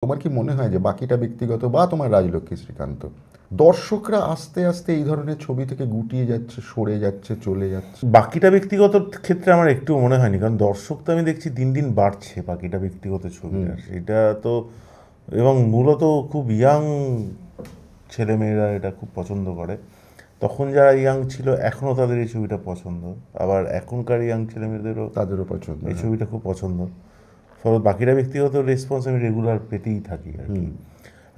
তোমার কি মনে হয় যে বাকিটা ব্যক্তিগত বা তোমার রাজলক্ষ্মী শ্রীকান্ত দর্শকরা আস্তে আস্তে এই ধরনের ছবি থেকে গুটিয়ে যাচ্ছে, সরে যাচ্ছে, চলে যাচ্ছে? বাকিটা ব্যক্তিগত ক্ষেত্রে আমার একটু মনে হয়নি, কারণ দর্শক তো আমি দেখছি দিন দিন বাড়ছে বাকিটা ব্যক্তিগত ছবিটা, সেটা তো। এবং মূলত খুব ইয়াং ছেলেমেয়েরা এটা খুব পছন্দ করে। তখন যারা ইয়াং ছিল এখনও তাদের এই ছবিটা পছন্দ, আবার এখনকার ইয়াং ছেলেমেয়েদেরও তাদেরও পছন্দ, এই হ্যাঁ। ছবিটা খুব পছন্দ। ফলে বাকিটা ব্যক্তিগত রেসপন্স আমি রেগুলার পেতেই থাকি আর কি।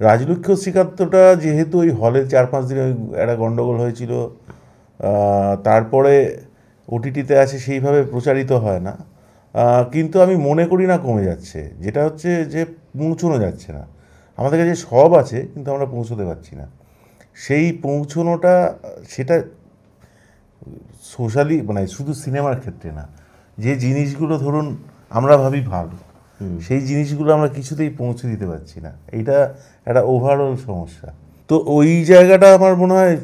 রাজলক্ষ্মী ও শ্রীকান্তটা যেহেতু ওই হলে 4-5 দিনে ওই একটা গণ্ডগোল হয়েছিল, তারপরে ওটিটিতে আছে, সেইভাবে প্রচারিত হয় না। কিন্তু আমি মনে করি না কমে যাচ্ছে, যেটা হচ্ছে যে পৌঁছানো যাচ্ছে না। আমাদের কাছে সব আছে কিন্তু আমরা পৌঁছতে পারছি না। সেই পৌঁছনোটা, সেটা সোশ্যালি, মানে শুধু সিনেমার ক্ষেত্রে না, যে জিনিসগুলো ধরুন আমরা ভাবি ভালো, সেই জিনিসগুলো আমরা কিছুতেই পৌঁছে দিতে পারছি না। এইটা একটা ওভারঅল সমস্যা। তো ওই জায়গাটা আমার মনে হয়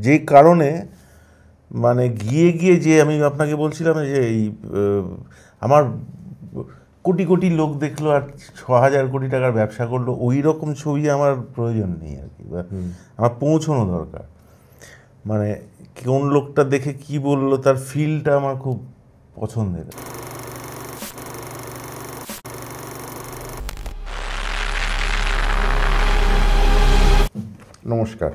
যে কারণে, মানে গিয়ে গিয়ে যে আমি আপনাকে বলছিলাম যে এই আমার কোটি কোটি লোক দেখলো আর 6,000 কোটি টাকার ব্যবসা করলো, ওই রকম ছবি আমার প্রয়োজন নেই আর কি। বা আমার পৌঁছানো দরকার, মানে কোন লোকটা দেখে কি বললো তার ফিলটা আমার খুব পছন্দের। নমস্কার,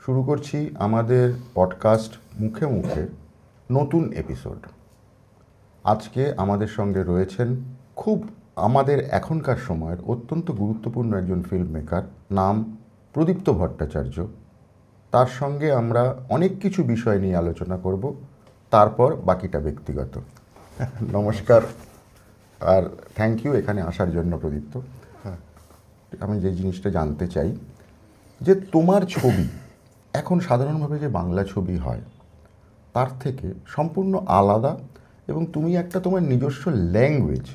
শুরু করছি আমাদের পডকাস্ট মুখে মুখে নতুন এপিসোড। আজকে আমাদের সঙ্গে রয়েছেন খুব আমাদের এখনকার সময়ের অত্যন্ত গুরুত্বপূর্ণ একজন ফিল্ম মেকার, নাম প্রদীপ্ত ভট্টাচার্য। তার সঙ্গে আমরা অনেক কিছু বিষয় নিয়ে আলোচনা করব, তারপর বাকিটা ব্যক্তিগত। নমস্কার, আর থ্যাংক ইউ এখানে আসার জন্য প্রদীপ্ত। আমি যে জিনিসটা জানতে চাই যে তোমার ছবি এখন সাধারণভাবে যে বাংলা ছবি হয় তার থেকে সম্পূর্ণ আলাদা, এবং তুমি একটা তোমার নিজস্ব ল্যাঙ্গুয়েজ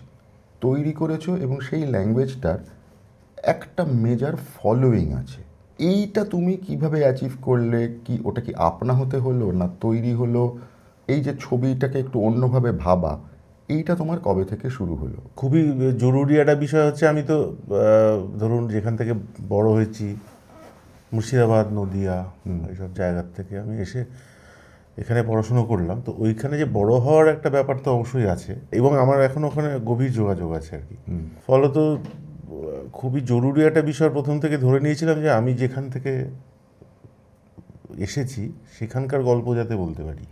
তৈরি করেছো, এবং সেই ল্যাঙ্গুয়েজটার একটা মেজর ফলোয়িং আছে। এইটা তুমি কিভাবে অ্যাচিভ করলে? কি ওটা কি আপনা হতে হলো না তৈরি হলো? এই যে ছবিটাকে একটু অন্যভাবে ভাবা, এইটা তোমার কবে থেকে শুরু হলো? খুবই জরুরি একটা বিষয় হচ্ছে, আমি তো ধরুন যেখান থেকে বড় হয়েছি, মুর্শিদাবাদ, নদিয়া, এইসব জায়গার থেকে আমি এসে এখানে পড়াশুনো করলাম। তো ওইখানে যে বড় হওয়ার একটা ব্যাপার তো অবশ্যই আছে, এবং আমার এখন ওখানে গভীর যোগাযোগ আছে আর কি। ফলত খুবই জরুরি একটা বিষয় প্রথম থেকে ধরে নিয়েছিলাম যে আমি যেখান থেকে এসেছি সেখানকার গল্প যাতে বলতে পারি,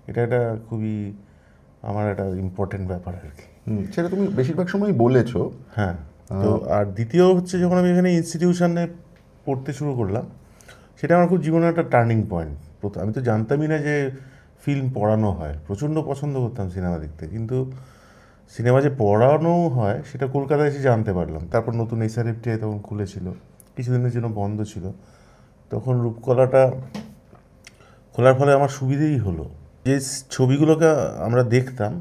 এটা একটা খুবই আমার একটা ইম্পর্টেন্ট ব্যাপার আর কি। সেটা তুমি বেশিরভাগ সময় বলেছো। হ্যাঁ। তো আর দ্বিতীয় হচ্ছে, যখন আমি এখানে ইনস্টিটিউশনে পড়তে শুরু করলাম, সেটা আমার খুব জীবনের একটা টার্নিং পয়েন্ট। আমি তো জানতামই না যে ফিল্ম পড়ানো হয়। প্রচণ্ড পছন্দ করতাম সিনেমা দেখতে, কিন্তু সিনেমা যে পড়ানো হয় সেটা কলকাতায় এসে জানতে পারলাম। তারপর নতুন SRFTI তখন খুলেছিল, কিছুদিনের জন্য বন্ধ ছিল। তখন রূপকলাটা খোলার ফলে আমার সুবিধেই হলো যে ছবিগুলোকে আমরা দেখতাম,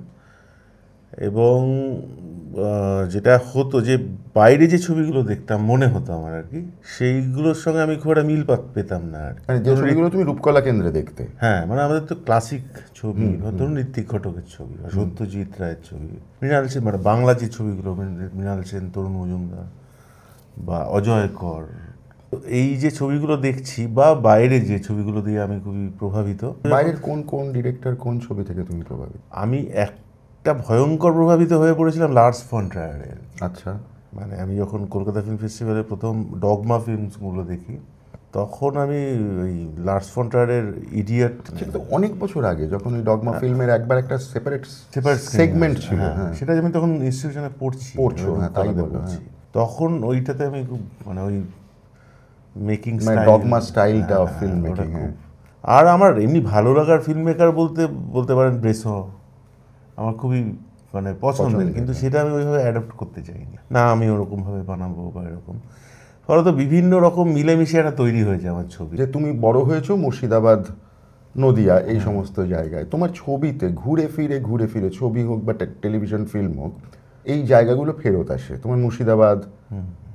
এবং যেটা হতো যে বাইরে যে ছবিগুলো দেখতাম মনে হতো আমার আর কি, সেইগুলোর সঙ্গে আমি খুব একটা মিল পেতাম না আর কি। মানে যে ছবিগুলো তুমি রূপকলা কেন্দ্রে দেখতে। হ্যাঁ, মানে আমাদের তো ক্লাসিক ছবি, ধরুন ঋত্বিক ঘটকের ছবি বা সত্যজিৎ রায়ের ছবি, মৃণাল সেন, মানে বাংলা যে ছবিগুলো, মৃণাল সেন, তরুণ মজুমদার বা অজয় কর, এই যে ছবিগুলো দেখছি, বা বাইরে যে ছবিগুলো দিয়ে আমি খুবই প্রভাবিত। বাইরের কোন কোন ডিরেক্টর, কোন ছবি থেকে তুমি প্রভাবিত? আমি একটা ভয়ঙ্কর প্রভাবিত হয়ে পড়েছিলাম লার্স ফন ট্রায়ারের। আচ্ছা। মানে আমি যখন কলকাতা ফিল্ম ফেস্টিভ্যালে প্রথম ডগমা ফিল্মসগুলো দেখি, তখন আমি ওই লার্স ফন ট্রায়ারের ইডিয়ট, সেটা তো অনেক বছর আগে, যখন ওই ডগমা ফিল্মের একবার একটা সেপারেট সেপারেট সেগমেন্ট ছিল। হ্যাঁ, সেটা আমি তখন ইনস্টিটিউশনে পড়ছো, হ্যাঁ, তাই বলো, পড়ছি। তখন ওইটাতে আমি খুব, মানে ওই মেকিং মানে স্টাইল, ডগমা স্টাইলটা অফ ফিল্ম মেকিং। আর আমার এমনি ভালো লাগার ফিল্ম মেকার বলতে বলতে পারেন ব্রেসো, আমার খুবই মানে পছন্দের, কিন্তু সেটা আমি ওইভাবে অ্যাডাপ্ট করতে চাইনি। না আমি ওরকমভাবে বানাবো বা এরকম, ফলত বিভিন্ন রকম মিলেমিশে একটা তৈরি হয়েছে আমার ছবি। যে তুমি বড় হয়েছো মুর্শিদাবাদ, নদিয়া, এই সমস্ত জায়গায়, তোমার ছবিতে ঘুরে ফিরে ছবি হোক বা টেলিভিশন ফিল্ম হোক, এই জায়গাগুলো ফেরত আসে। তোমার মুর্শিদাবাদ,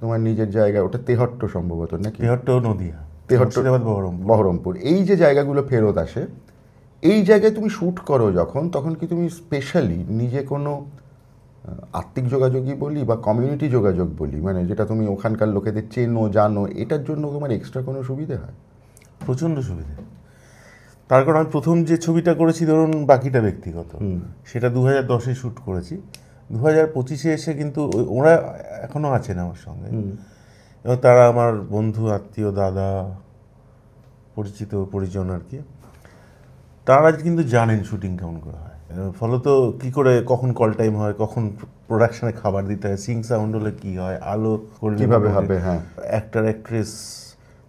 তোমার নিজের জায়গা, ওটা তেহট্ট সম্ভবত নাকি? তেহট্ট, নদিয়া, তেহট্ট, বহরমপুর, এই যে জায়গাগুলো ফেরত আসে, এই জায়গায় তুমি শ্যুট করো যখন, তখন কি তুমি স্পেশালি নিজে কোনো আত্মিক যোগাযোগই বলি বা কমিউনিটি যোগাযোগ বলি, মানে যেটা তুমি ওখানকার লোকেদের চেনো জানো, এটার জন্য তোমার এক্সট্রা কোনো সুবিধে হয়? প্রচণ্ড সুবিধে। তার কারণ আমি প্রথম যে ছবিটা করেছি ধরুন বাকিটা ব্যক্তিগত, সেটা 2010-এ শ্যুট করেছি। 2025-এ এসে কিন্তু ওরা এখনও আছেন আমার সঙ্গে, এবং তারা আমার বন্ধু আত্মীয় দাদা পরিচিত পরিজন আর কি। তারা কিন্তু জানেন শুটিং কেমন করে হয়, ফলত কী করে কখন কল টাইম হয়, কখন প্রোডাকশানে খাবার দিতে হয়, সিং সাউন্ড হলে কী হয়, আলো করলে কীভাবে হবে, হ্যাঁ, অ্যাক্টর অ্যাক্ট্রেস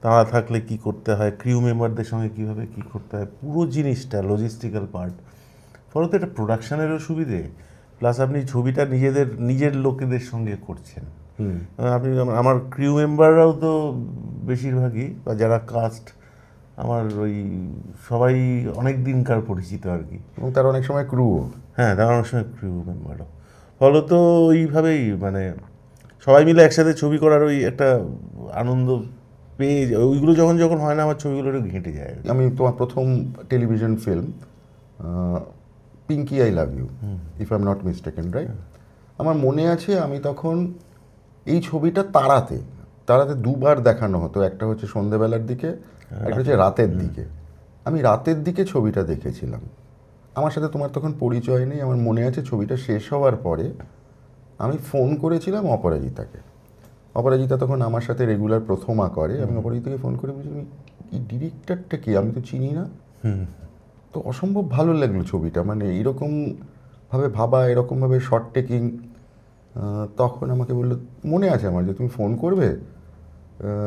তারা থাকলে কি করতে হয়, ক্রিউ মেম্বারদের সঙ্গে কীভাবে কী করতে হয়, পুরো জিনিসটা লজিস্টিক্যাল পার্ট। ফলত এটা প্রোডাকশানেরও সুবিধে, প্লাস আপনি ছবিটা নিজের লোকেদের সঙ্গে করছেন। আপনি আমার ক্রিউ মেম্বাররাও তো বেশিরভাগই, বা যারা কাস্ট আমার ওই সবাই অনেক দিনকার পরিচিত আর কি, এবং তার অনেক সময় ক্রুও। হ্যাঁ, তারা অনেক সময় ক্রিউ মেম্বারও। ফলত ওইভাবেই মানে সবাই মিলে একসাথে ছবি করার ওই একটা আনন্দ পেয়ে ওইগুলো যখন হয় না, আমার ছবিগুলো একটু ঘেঁটে যায়। আমি তোমার প্রথম television film Pinky I love you, if I am not mistaken, right? আমার মনে আছে আমি তখন এই ছবিটা তারাতে দুবার দেখানো হতো, একটা হচ্ছে সন্ধেবেলার দিকে, একটা হচ্ছে রাতের দিকে। আমি রাতের দিকে ছবিটা দেখেছিলাম। আমার সাথে তোমার তখন পরিচয় নেই। আমার মনে আছে ছবিটা শেষ হওয়ার পরে আমি ফোন করেছিলাম অপরাজিতাকে। অপরাজিতা তখন আমার সাথে রেগুলার প্রথমা করে। আমি অপরাজিতাকে ফোন করে বলছি, এই ডিরেক্টরটা কি, আমি তো চিনি না। তো অসম্ভব ভালো লাগলো ছবিটা, মানে এরকমভাবে ভাবা, এরকমভাবে শর্ট টেকিং। তখন আমাকে বললো, মনে আছে আমার, যে তুমি ফোন করবে,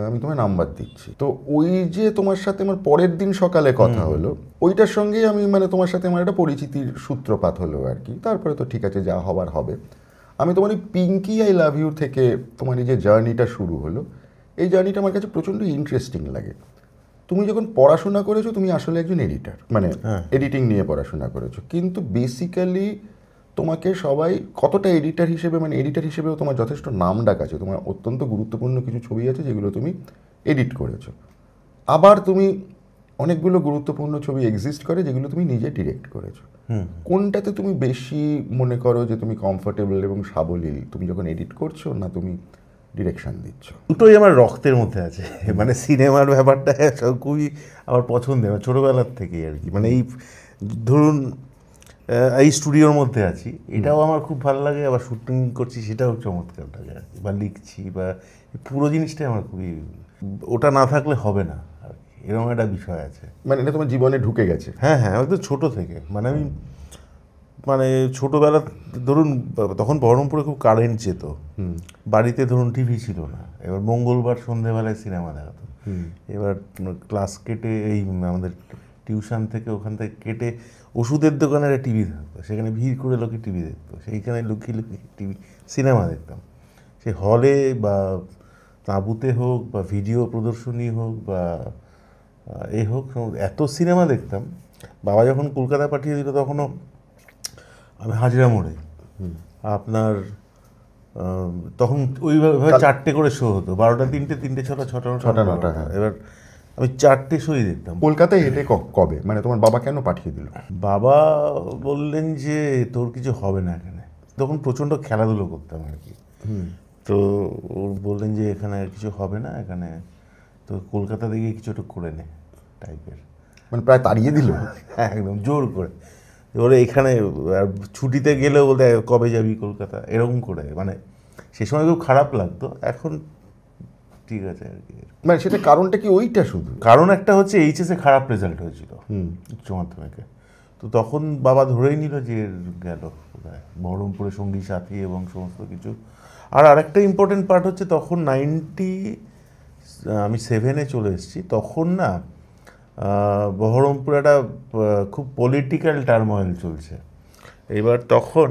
আমি তোমার নাম্বার দিচ্ছি। তো ওই যে তোমার সাথে আমার পরের দিন সকালে কথা হলো, ওইটার সঙ্গেই আমি মানে তোমার সাথে আমার একটা পরিচিতির সূত্রপাত হলো আর কি। তারপরে তো ঠিক আছে, যা হবার হবে। আমি তোমার এই পিঙ্কি আই লাভ ইউ থেকে তোমার এই যে জার্নিটা শুরু হলো, এই জার্নিটা আমার কাছে প্রচণ্ড ইন্টারেস্টিং লাগে। তুমি যখন পড়াশোনা করেছো, তুমি আসলে একজন এডিটার, মানে এডিটিং নিয়ে পড়াশোনা করেছো, কিন্তু বেসিক্যালি তোমাকে সবাই কতটা এডিটার হিসেবে, মানে এডিটার হিসেবেও তোমার যথেষ্ট নাম ডাক আছে। তোমার অত্যন্ত গুরুত্বপূর্ণ কিছু ছবি আছে যেগুলো তুমি এডিট করেছো। আবার তুমি অনেকগুলো গুরুত্বপূর্ণ ছবি এক্সিস্ট করে যেগুলো তুমি নিজে ডিরেক্ট করেছো। কোনটাতে তুমি বেশি মনে করো যে তুমি কমফোর্টেবল এবং সাবলীল, তুমি যখন এডিট করছো না তুমি ডিরেকশন দিচ্ছ? দুটোই আমার রক্তের মধ্যে আছে, মানে সিনেমার ব্যাপারটা খুবই আমার পছন্দের, ছোটোবেলার থেকেই আর কি। মানে এই ধরুন এই স্টুডিওর মধ্যে আছি, এটাও আমার খুব ভালো লাগে, আবার শুটিং করছি সেটাও চমৎকার লাগে আর কি, বা লিখছি, বা পুরো জিনিসটাই আমার খুবই, ওটা না থাকলে হবে না আর কি, এরকম একটা বিষয় আছে। মানে এটা তোমার জীবনে ঢুকে গেছে? হ্যাঁ হ্যাঁ, আমি তো ছোটো থেকে, মানে আমি মানে ছোটোবেলা ধরুন তখন বহরমপুরে খুব কারেন্ট যেত, বাড়িতে ধরুন টিভি ছিল না, এবার মঙ্গলবার সন্ধ্যেবেলায় সিনেমা দেখাতো। এবার ক্লাস কেটে এই আমাদের টিউশন থেকে ওখান থেকে কেটে ওষুধের দোকানে একটা টিভি থাকতো, সেখানে ভিড় করে লোকে টিভি দেখতো, সেইখানে লুকিয়ে লুকিয়ে টিভি সিনেমা দেখতাম। সে হলে বা তাঁবুতে হোক, বা ভিডিও প্রদর্শনী হোক, বা এ হোক, এত সিনেমা দেখতাম। বাবা যখন কলকাতা পাঠিয়ে দিল, তখনও আমি হাজরা মোড়ে আপনার তখন ওইভাবে 4টে করে শো হতো, 12টা 3টে, 3টে 6টা, 6টা 9টা। এবার আমি 4টে শোই দেখতাম। কলকাতায় হেঁটে কবে, মানে তোমার বাবা কেন পাঠিয়ে দিল? বাবা বললেন যে তোর কিছু হবে না এখানে, তখন প্রচণ্ড খেলাধুলো করতাম আর কি। তো বললেন যে এখানে কিছু হবে না, এখানে তো কলকাতা দিকে কিছু একটা করে নে টাইপের, মানে প্রায় তাড়িয়ে দিল একদম জোর করে। এবারে এখানে ছুটিতে গেলেও বলতে কবে যাবি কলকাতা, এরকম করে। মানে সে সময় খুব খারাপ লাগতো, এখন ঠিক আছে আর কি। মানে সেটা কারণটা কি ওইটা শুধু? কারণ একটা হচ্ছে এইচএসে খারাপ রেজাল্ট হয়েছিল উচ্চ মাধ্যমিকে, তো তখন বাবা ধরেই নিল যে গেল বহরমপুরে সঙ্গী সাথী এবং সমস্ত কিছু। আর আরেকটা ইম্পর্টেন্ট পার্ট হচ্ছে তখন আমি 7-এ চলে এসেছি, তখন না বহরমপুর একটা খুব পলিটিক্যাল টার্মোয়েল চলছে। এবার তখন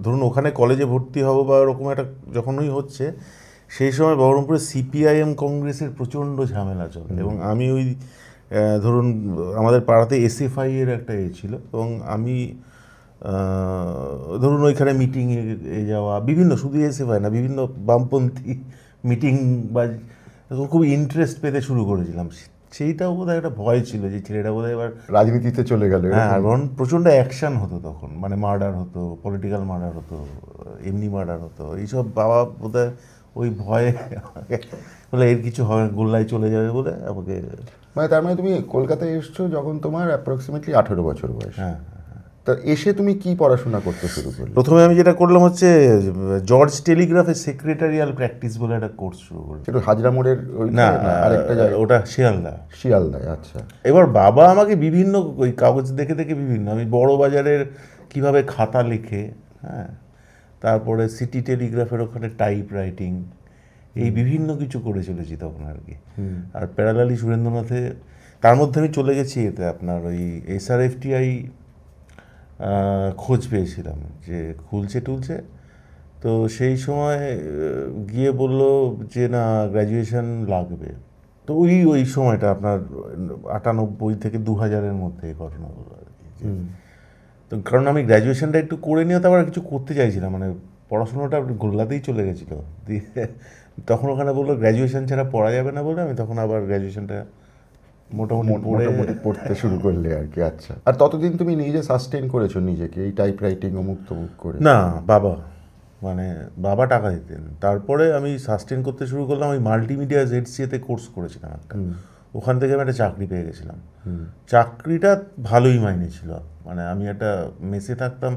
ধরুন ওখানে কলেজে ভর্তি হবো বা ওরকম একটা যখনই হচ্ছে, সেই সময় বহরমপুরে সিপিআইএম কংগ্রেসের প্রচণ্ড ঝামেলা চলে, এবং আমি ওই ধরুন আমাদের পাড়াতে এসএফআই এর একটা ছিল, এবং আমি ধরুন ওইখানে মিটিংয়ে যাওয়া, বিভিন্ন, শুধু এসএফআই না, বিভিন্ন বামপন্থী মিটিং বা খুব ইন্টারেস্ট পেতে শুরু করেছিলাম সেইটাও বোধহয় একটা ভয় ছিল যে ছেলেটা বোধহয় এবার রাজনীতিতে চলে গেল। হ্যাঁ, আর বরং প্রচণ্ড অ্যাকশন হতো তখন, মানে মার্ডার হতো, পলিটিক্যাল মার্ডার হতো, এমনি মার্ডার হতো, এইসব বাবা বোধহয় ওই ভয়ে বলে এর কিছু হয়, গোল্লায় চলে যাবে বলে আমাকে। মানে তার মানে তুমি কলকাতায় এসছো যখন তোমার অ্যাপ্রক্সিমেটলি 18 বছর বয়স। হ্যাঁ, তা এসে তুমি কি পড়াশোনা করতে শুরু করলে? প্রথমে আমি যেটা করলাম হচ্ছে জর্জ টেলিগ্রাফের সেক্রেটারিয়াল প্র্যাকটিস বলে একটা কোর্স শুরু করলাম। সেটা হাজরা মোড়ের না, আরেকটা জায়গা? ওটা শিয়ালদা। শিয়ালদায়, আচ্ছা। এবার বাবা আমাকে বিভিন্ন ওই কাগজ দেখে দেখে বিভিন্ন, আমি বড় বাজারের কিভাবে খাতা লেখে, হ্যাঁ, তারপরে সিটি টেলিগ্রাফের ওখানে টাইপ রাইটিং, এই বিভিন্ন কিছু করে চলেছি তখন আর কি। আর প্যারালালি সুরেন্দ্রনাথে, তার মধ্যে আমি চলে গেছি এতে আপনার ওই SRFTI খোঁজ পেয়েছিলাম যে খুলছে টুলছে, তো সেই সময় গিয়ে বলল যে না গ্র্যাজুয়েশন লাগবে। তো ওই সময়টা আপনার 98 থেকে 2000-এর মধ্যে এই ঘটনাগুলো আর কি। তো কারণ আমি গ্র্যাজুয়েশনটা একটু করে নিয়ে তো আবার কিছু করতে চাইছিলাম, মানে পড়াশোনাটা গোল্লাতেই চলে গেছিলো দিয়ে, তখন ওখানে বললো গ্র্যাজুয়েশন ছাড়া পড়া যাবে না বলে আমি তখন আবার গ্র্যাজুয়েশনটা মোটামুটি পড়তে শুরু করলে আর কি। আচ্ছা, আর ততদিন তুমি নিজে সাস্টেন করেছো নিজেকে এই টাইপ রাইটিং অমুক তমুক করে? না, বাবা টাকা দিতেন, তারপরে আমি সাস্টেন করতে শুরু করলাম। ওই মাল্টিমিডিয়া ZCA-তে কোর্স করেছিলাম একটা, ওখান থেকে আমি একটা চাকরি পেয়ে গেছিলাম। চাকরিটা ভালোই মাইনে ছিল, মানে আমি একটা মেসে থাকতাম,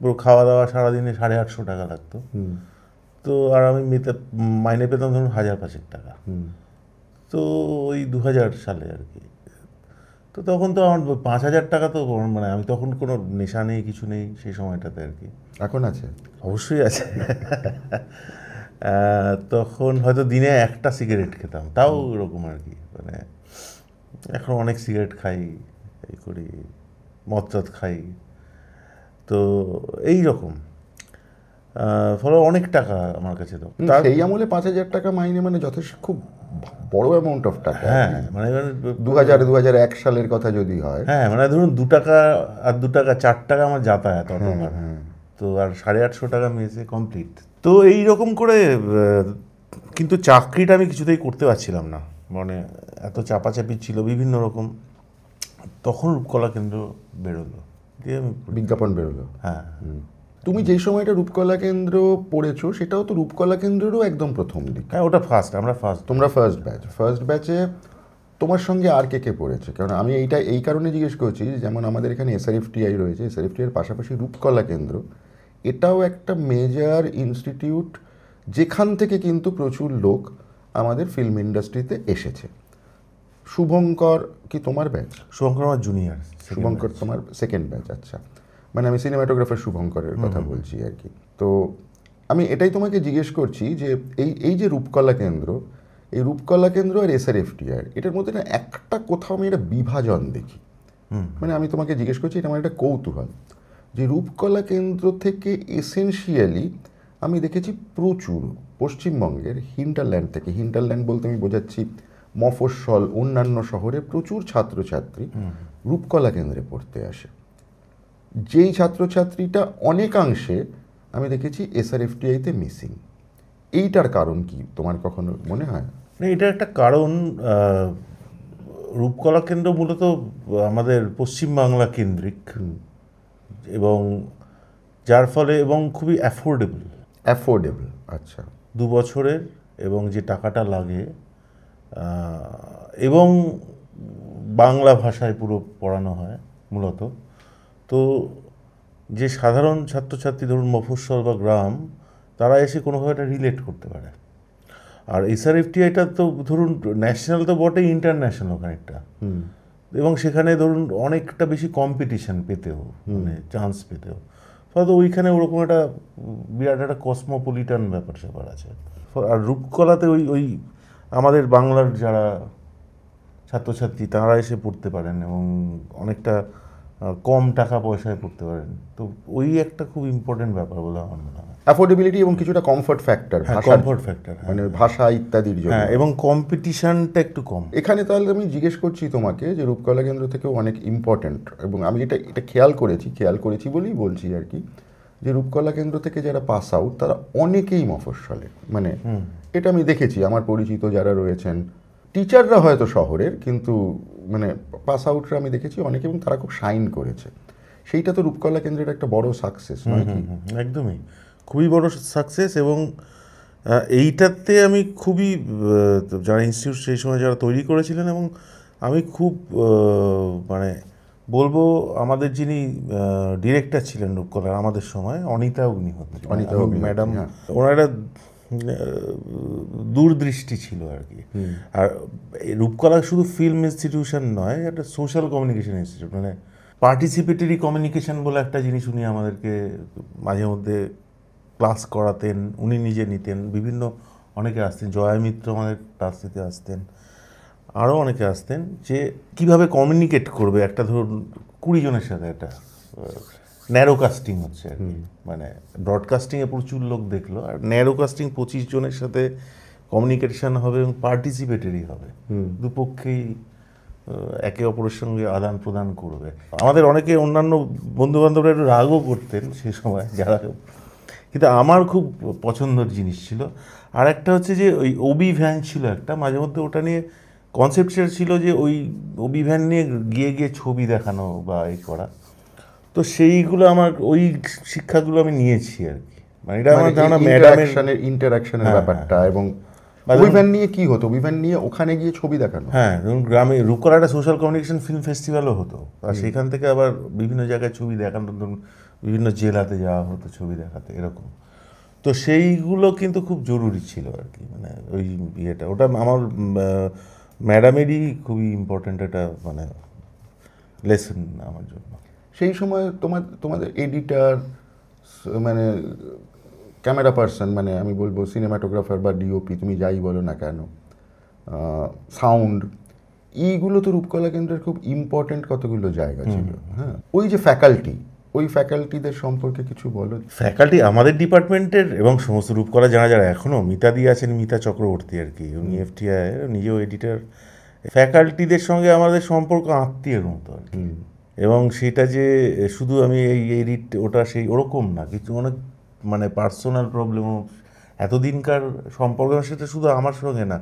পুরো খাওয়া দাওয়া সারাদিনে 850 টাকা লাগতো। তো আর আমি মাইনে পেতাম ধরুন 1005 টাকা। তো ওই 2000 সালে আর কি। তো তখন তো আমার 5000 টাকা তো, মানে আমি তখন কোনো নেশা নেই, কিছু নেই সেই সময়টাতে আর কি। এখন আছে? অবশ্যই আছে। তখন হয়তো দিনে একটা সিগারেট খেতাম, তাও এরকম আর কি, মানে এখন অনেক সিগারেট খাই, এই করি, মদ খাই, তো এই রকম। ফলে অনেক টাকা আমার কাছে তো। সেই আমলে 5000 টাকা মাইনে মানে যথেষ্ট, খুব বড় অ্যামাউন্ট অফ টাকা। হ্যাঁ, মানে 2001 সালের কথা যদি হয়, হ্যাঁ, মানে ধরুন 2 টাকা আর 2 টাকা 4 টাকা আমার যাতায়াত অটো ভাড়া, তো আর 850 টাকা মেসে কমপ্লিট। তো এই রকম করে, কিন্তু চাকরিটা আমি কিছুতেই করতে পারছিলাম না, মানে এত চাপাচাপি ছিল বিভিন্ন রকম। তখন রূপকলা কেন্দ্র বেরোলো, দিয়ে আমি বিজ্ঞাপন বেরোলো। হ্যাঁ। তুমি যে সময়টা রূপকলা কেন্দ্র পড়েছো সেটাও তো রূপকলা কেন্দ্রেরও একদম প্রথম দিক। হ্যাঁ, ওটা ফার্স্ট, আমরা ফার্স্ট। তোমরা ফার্স্ট ব্যাচে তোমার সঙ্গে আর কে পড়েছে? কারণ আমি এই কারণে জিজ্ঞেস করছি, যেমন আমাদের এখানে SRFTI রয়েছে, SRFTI-এর পাশাপাশি রূপকলা কেন্দ্র, এটাও একটা মেজর ইনস্টিটিউট যেখান থেকে কিন্তু প্রচুর লোক আমাদের ফিল্ম ইন্ডাস্ট্রিতে এসেছে। শুভঙ্কর কি তোমার ব্যাচ? শুভঙ্কর আমার জুনিয়র। শুভঙ্কর তোমার সেকেন্ড ব্যাচ, আচ্ছা। মানে আমি সিনেমাটোগ্রাফার শুভঙ্করের কথা বলছি আর কি। তো আমি এটাই তোমাকে জিজ্ঞেস করছি যে এই যে রূপকলা কেন্দ্র, এই রূপকলা কেন্দ্র আর SRFTI, এটার মধ্যে না একটা কোথাও আমি একটা বিভাজন দেখি। মানে আমি তোমাকে জিজ্ঞেস করছি, এটা আমার একটা কৌতূহল, যে রূপকলা কেন্দ্র থেকে এসেনশিয়ালি আমি দেখেছি প্রচুর পশ্চিমবঙ্গের হিন্টারল্যান্ড থেকে, হিন্টারল্যান্ড বলতে আমি বোঝাচ্ছি মফস্বল অন্যান্য শহরে প্রচুর ছাত্রছাত্রী রূপকলা কেন্দ্রে পড়তে আসে, যেই ছাত্রছাত্রীটা অনেকাংশে আমি দেখেছি SRFTI-তে মিসিং। এইটার কারণ কি তোমার কখনো মনে হয়? না, এটা একটা কারণ। রূপকলা কেন্দ্র মূলত আমাদের পশ্চিমবাংলা কেন্দ্রিক, এবং যার ফলে, এবং খুবই অ্যাফোর্ডেবল। আচ্ছা। 2 বছরের, এবং যে টাকাটা লাগে, এবং বাংলা ভাষায় পুরো পড়ানো হয় মূলত। তো যে সাধারণ ছাত্রছাত্রী ধরুন মফস্বল বা গ্রাম, তারা এসে কোনোভাবে এটা রিলেট করতে পারে। আর SRFTI-টা তো ধরুন ন্যাশনাল তো বটে, ইন্টারন্যাশনাল খানিকটা, এবং সেখানে ধরুন অনেকটা বেশি কম্পিটিশন পেতেও, মানে চান্স পেতেও, হয়তো ওইখানে ওরকম একটা বিরাট একটা কসমোপলিটান ব্যাপার স্যাপার আছে। আর রূপকলাতে ওই আমাদের বাংলার যারা ছাত্রছাত্রী তারা এসে পড়তে পারেন, এবং অনেকটা কম টাকা পয়সায় পড়তে পারেন। তো ওই একটা খুব ইম্পর্টেন্ট ব্যাপার বলে আমার মনে হয়। অ্যাফোর্ডেবিলিটি এবং কিছুটা কমফর্ট ফ্যাক্টর, মানে ভাষা ইত্যাদির জন্য, এবং কম্পিটিশনটা একটু কম এখানে। তাহলে আমি জিজ্ঞেস করছি তোমাকে যে রূপকলা কেন্দ্র থেকেও অনেক ইম্পর্টেন্ট, এবং আমি এটা খেয়াল করেছি বলেই বলছি আর কি, যে রূপকলা কেন্দ্র থেকে যারা পাস আউট তারা অনেকেই মফস্বলে, মানে এটা আমি দেখেছি আমার পরিচিত যারা রয়েছেন, টিচাররা হয়তো শহরের, কিন্তু মানে পাস আউটরা আমি দেখেছি অনেকে, এবং তারা খুব শাইন করেছে। সেইটা তো রূপকলা কেন্দ্রের একটা বড় সাকসেস নয় কি? একদমই, খুবই বড় সাকসেস। এবং এইটাতে আমি খুবই যারা ইনস্টিটিউট সেই সময় যারা তৈরি করেছিলেন, এবং আমি খুব মানে বলবো আমাদের যিনি ডিরেক্টর ছিলেন রূপকলার আমাদের সময়, অনিতা অগ্নিহোত্রী, অনিতা অগ্নিহোত্রী, ম্যাডাম, হ্যাঁ। ওনার একটা দূরদৃষ্টি ছিল আর কি। আর এই রূপকলা শুধু ফিল্ম ইনস্টিটিউশন নয়, একটা সোশ্যাল কমিউনিকেশন ইনস্টিটিউট, মানে পার্টিসিপেটরি কমিউনিকেশন বলে একটা জিনিস উনি আমাদেরকে মাঝে মধ্যে ক্লাস করাতেন, উনি নিজে নিতেন, বিভিন্ন অনেকে আসতেন, জয়া মিত্র আমাদের ক্লাস নিতে আসতেন, আরও অনেকে আসতেন, যে কিভাবে কমিউনিকেট করবে একটা ধরুন 20 জনের সাথে। একটা ন্যারো কাস্টিং হচ্ছে আর কি, মানে ব্রডকাস্টিংয়ে প্রচুর লোক দেখলো, আর ন্যারো কাস্টিং 25 জনের সাথে কমিউনিকেশন হবে এবং পার্টিসিপেটরি হবে, দুপক্ষেই একে অপরের সঙ্গে আদান প্রদান করবে। আমাদের অনেকে অন্যান্য বন্ধুবান্ধবরা একটু রাগও করতেন সে সময় যারা, কিন্তু আমার খুব পছন্দের জিনিস ছিল। আর একটা হচ্ছে যে ওই ওবি ভ্যান ছিল একটা, মাঝে মধ্যে ওটা নিয়ে কনসেপ্ট ছিল যে ওই ওবি ভ্যান নিয়ে গিয়ে গিয়ে ছবি দেখানো বা এই করা। তো সেইগুলো আমার ওই শিক্ষাগুলো আমি নিয়েছি আর কি, মানে এটা আমার ধারণা ম্যাডামের ইন্টারাকশনের ব্যাপারটা। এবং অভিযান নিয়ে কি হতো? অভিযান নিয়ে ওখানে গিয়ে ছবি দেখানো। হ্যাঁ, ধরুন গ্রামে রূপকলা একটা সোশ্যাল কমিউনিকেশন ফিল্ম ফেস্টিভ্যালও হতো, আর সেখান থেকে আবার বিভিন্ন জায়গায় ছবি দেখানো, ধরুন বিভিন্ন জেলাতে যাওয়া হতো ছবি দেখাতে, এরকম। তো সেইগুলো কিন্তু খুব জরুরি ছিল আর কি, মানে ওই ইয়েটা, ওটা আমার ম্যাডামেরই খুবই ইম্পর্ট্যান্ট একটা মানে লেসন আমার জন্য। সেই সময় তোমাদের এডিটার, মানে ক্যামেরা পার্সন, মানে আমি বলবো সিনেমাটোগ্রাফার বা ডিওপি, তুমি যাই বলো না কেন, সাউন্ড, এইগুলো তো রূপকলা কেন্দ্রের খুব ইম্পর্টেন্ট কতগুলো জায়গা ছিল। হ্যাঁ, ওই যে ফ্যাকাল্টি, ওই ফ্যাকাল্টিদের সম্পর্কে কিছু বলো। ফ্যাকাল্টি আমাদের ডিপার্টমেন্টের এবং সমস্ত রূপকলা যারা যারা এখনও, মিতাদি আছেন, মিতা চক্রবর্তী আর কি, উনি এফটিআই নিজেও এডিটার। ফ্যাকাল্টিদের সঙ্গে আমাদের সম্পর্ক আত্মীয়ের মতো আর কি। এবং সেটা যে শুধু আমি এই এডিট ওটা সেই ওরকম না, কিছু অনেক মানে পার্সোনাল প্রবলেমও, এতদিনকার সম্পর্ক সেটা শুধু আমার সঙ্গে না,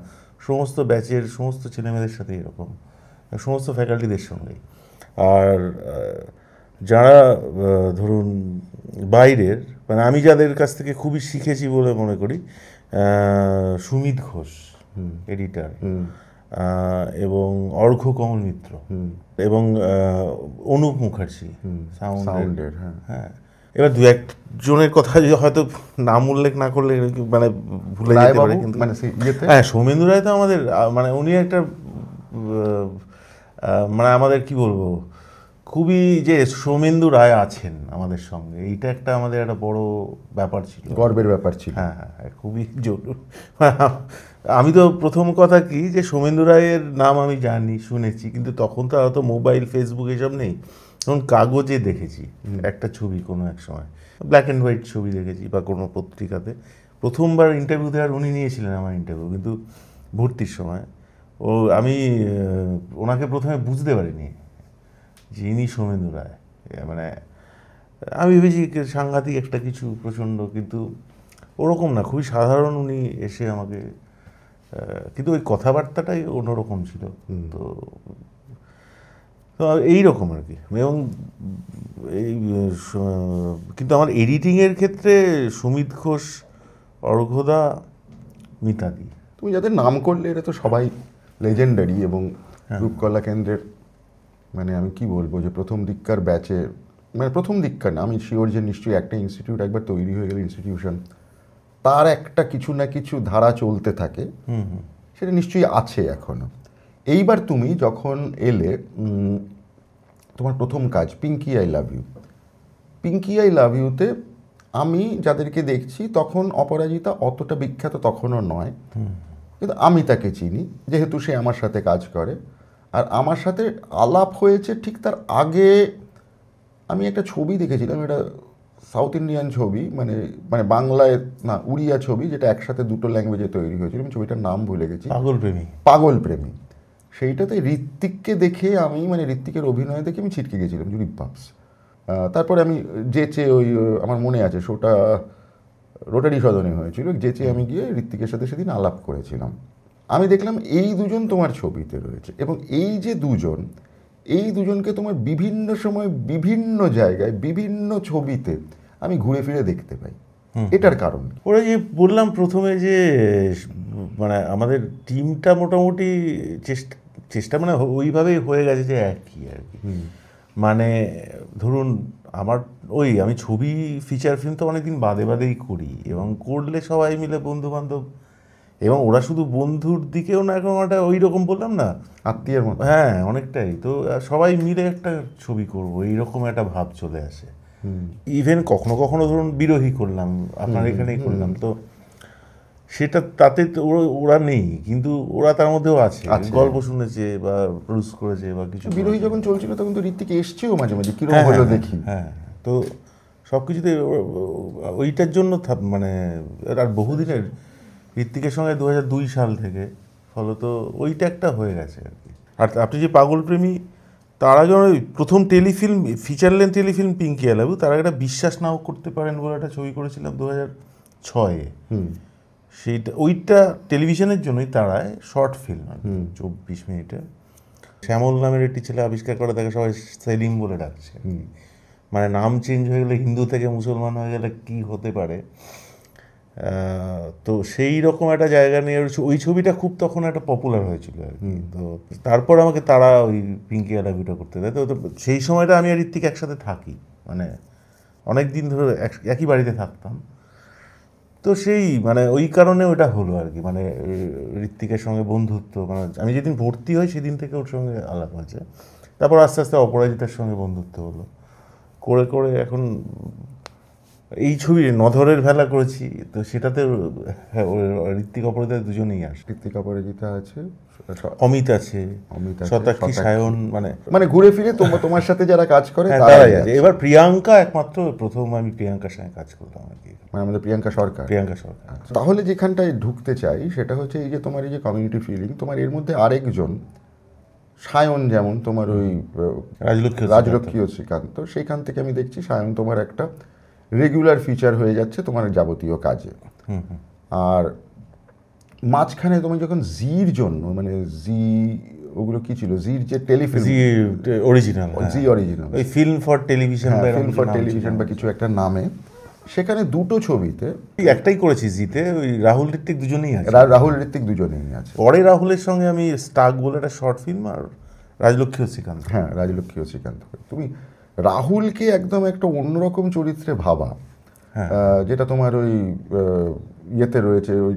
সমস্ত ব্যাচের সমস্ত ছেলেমেয়েদের সাথে এরকম, সমস্ত ফ্যাকাল্টিদের সঙ্গেই। আর যারা ধরুন বাইরের, মানে আমি যাদের কাছ থেকে খুবই শিখেছি বলে মনে করি, সুমিত ঘোষ এডিটার, এবং অর্ঘ্য কমল মিত্র, এবং অনুপ মুখার্জি সাউন্ডের। হ্যাঁ, এবার দু একজনের কথা হয়তো নাম উল্লেখ না করলে মানে ভুলে যেতে পারে, কিন্তু হ্যাঁ, সৌমেন্দু রায় তো আমাদের মানে উনি একটা মানে আমাদের কি বলবো, খুবই যে সৌমেন্দু রায় আছেন আমাদের সঙ্গে, এইটা একটা আমাদের একটা বড় ব্যাপার ছিল, গর্বের ব্যাপার ছিল। হ্যাঁ হ্যাঁ, খুবই জরুরি। আমি তো প্রথম কথা কি, যে সৌমেন্দু রায়ের নাম আমি জানি, শুনেছি, কিন্তু তখন তো আর তো মোবাইল, ফেসবুক এসব নেই, তখন কাগজে দেখেছি একটা ছবি, কোনো এক সময় ব্ল্যাক অ্যান্ড হোয়াইট ছবি দেখেছি, বা কোনো পত্রিকাতে। প্রথমবার ইন্টারভিউ দেওয়ার উনি নিয়েছিলেন আমার ইন্টারভিউ, কিন্তু ভর্তির সময়। আমি ওনাকে প্রথমে বুঝতে পারিনি যে ইনি সৌমেন্দু রায়, মানে আমি ভেবেছি সাংঘাতিক একটা কিছু প্রচণ্ড, কিন্তু ওরকম না, খুবই সাধারণ উনি এসে আমাকে, কিন্তু ওই কথাবার্তাটাই অন্যরকম ছিল। তো এইরকম আর কি। এবং এই কিন্তু আমার এডিটিংয়ের ক্ষেত্রে সুমিত ঘোষ, অর্ঘ্যদা, মিতাদি, তুমি যাদের নাম করলে এরা তো সবাই লেজেন্ডারি, এবং রূপকলা কেন্দ্রের মানে আমি কি বলবো, যে প্রথম দিককার ব্যাচে, মানে প্রথম দিককার না, আমি শিওর যে নিশ্চয়ই একটা ইনস্টিটিউট একবার তৈরি হয়ে গেলে, ইনস্টিটিউশন তার একটা কিছু না কিছু ধারা চলতে থাকে, সেটা নিশ্চয়ই আছে এখনো। এইবার তুমি যখন এলে, তোমার প্রথম কাজ Pinky I love you. Pinky I love ইউতে আমি যাদেরকে দেখছি, তখন অপরাজিতা অতটা বিখ্যাত তখনও নয়, কিন্তু আমি তাকে চিনি যেহেতু সে আমার সাথে কাজ করে। আর আমার সাথে আলাপ হয়েছে ঠিক তার আগে, আমি একটা ছবি দেখেছিলাম, এটা সাউথ ইন্ডিয়ান ছবি, মানে মানে বাংলায় না, উড়িয়া ছবি, যেটা একসাথে দুটো ল্যাঙ্গুয়েজে তৈরি হয়েছিল, আমি ছবিটার নাম ভুলে গেছি। পাগল প্রেমী। সেইটাতে ঋত্বিককে দেখে আমি, মানে ঋত্বিকের অভিনয় দেখে আমি ছিটকে গেছিলাম, জুরি পাপস। তারপরে আমি যেচে, ওই আমার মনে আছে শোটা রোটারি সদনে হয়েছিল, যেচে আমি গিয়ে ঋত্বিকের সাথে সেদিন আলাপ করেছিলাম। আমি দেখলাম এই দুজন তোমার ছবিতে রয়েছে, এবং এই যে দুজন, এই দুজনকে তোমার বিভিন্ন সময় বিভিন্ন জায়গায় বিভিন্ন ছবিতে আমি ঘুরে ফিরে দেখতে পাই। এটার কারণ কি? ওরা যে বললাম প্রথমে যে মানে আমাদের টিমটা মোটামুটি চেষ্টা চেষ্টা মানে ওইভাবেই হয়ে গেছে যে একই আর কি। মানে ধরুন আমার আমি ছবি ফিচার ফিল্ম তো অনেকদিন বাদে বাদেই করি, এবং করলে সবাই মিলে বন্ধু বান্ধব, এবং ওরা শুধু বন্ধুর দিকেও না, এখন একটা ওই রকম বললাম না আত্মীয়ের মতো। হ্যাঁ অনেকটাই, তো সবাই মিলে একটা ছবি করবো এইরকম একটা ভাব চলে আসে। ইভেন কখনো কখনো ধরুন বিরোহী করলাম, আপনার এখানেই করলাম, তো সেটা তাতে তো ওরা নেই, কিন্তু ওরা তার মধ্যেও আছে, গল্প শুনেছে বা প্রডিউস করেছে বা কিছু। বিরোহী যখন চলছিল তখন তো ঋত্বিক এসছেও মাঝে মাঝে, কিরকম হলো দেখি। হ্যাঁ, তো সব কিছুতে ওইটার জন্য মানে আর বহুদিনের ঋত্বিকের সঙ্গে 2002 সাল থেকে, ফলত ওইটা একটা হয়ে গেছে আর কি। আর আপনি যে পাগল প্রেমী, তার আগে প্রথম telefilm, feature length telefilm Pinky আলাবু, তার আগে একটা বিশ্বাস নাও করতে পারেন বলে একটা ছবি করেছিলাম 2006-এ। সেইটা ওইটা টেলিভিশনের জন্যই তারায় শর্ট ফিল্ম, 24 মিনিটের। শ্যামল নামের একটি ছেলে আবিষ্কার করে, তাকে সবাই সেলিম বলে ডাকছে। মানে নাম চেঞ্জ হয়ে গেলে, হিন্দু থেকে মুসলমান হয়ে গেলে কি হতে পারে, তো সেই রকম একটা জায়গা নিয়ে ওই ছবিটা খুব তখন একটা পপুলার হয়েছিল আর কি। তো তারপর আমাকে তারা ওই পিঙ্কি আলাবিটা করতে দেয়। তো সেই সময়টা আমি আর ঋত্বিক একসাথে থাকি, মানে অনেক দিন ধরে একই বাড়িতে থাকতাম, তো সেই মানে ওই কারণে ওটা হলো আর কি। মানে ঋত্বিকের সঙ্গে বন্ধুত্ব, মানে আমি যেদিন ভর্তি হই সেদিন থেকে ওর সঙ্গে আলাপ হয়েছে। তারপর আস্তে আস্তে অপরাজিতার সঙ্গে বন্ধুত্ব হলো, করে করে এখন এই ছবি নধরের ভেলা করেছি, তো সেটাতে ঋত্বিক অপরাজিতা দুজনেই আসে। ঋত্বিক অপরাজিতা আছে, অমিত আছে, শতাক্ষী, সায়ন, মানে ঘুরে ফিরে তোমার সাথে যারা কাজ করে তারাই আছে। এবার প্রিয়াঙ্কা একমাত্র প্রথম আমি প্রিয়াঙ্কার সঙ্গে কাজ করলাম আর কি, মানে আমাদের প্রিয়াঙ্কা সরকার। তাহলে যেখানটায় ঢুকতে চাই সেটা হচ্ছে এই যে তোমার এই যে কমিউনিটি ফিলিং, তোমার এর মধ্যে আরেকজন সায়ন, যেমন তোমার ওই রাজলক্ষ্মী ও শ্রীকান্ত, সেইখান থেকে আমি দেখছি সায়ন তোমার একটা রেগুলার ফিচার হয়ে যাচ্ছে তোমার যাবতীয় কাজে। আর মাঝখানে তোমার যখন জির জন্য, মানে জি ওগুলো কি ছিল, জির যে টেলিফিল্ম, জি অরিজিনাল ওই ফিল্ম ফর টেলিভিশন বা কিছু একটা নামে, সেখানে দুটো ছবিতে একটাই করেছি জিতে, ওই রাহুল ঋত্বিক দুজনেই আছে। রাহুল ঋত্বিক দুজনেই আছে। পরে রাহুলের সঙ্গে আমি স্টাক বলে একটা শর্ট ফিল্ম, আর রাজলক্ষ্মী ও শ্রীকান্ত। হ্যাঁ, রাজলক্ষ্মী ও শ্রীকান্ত। তুমি রাহুলকে একদম একটা অন্যরকম চরিত্রে ভাবা, যেটা তোমার ওই ইয়েতে রয়েছে, ওই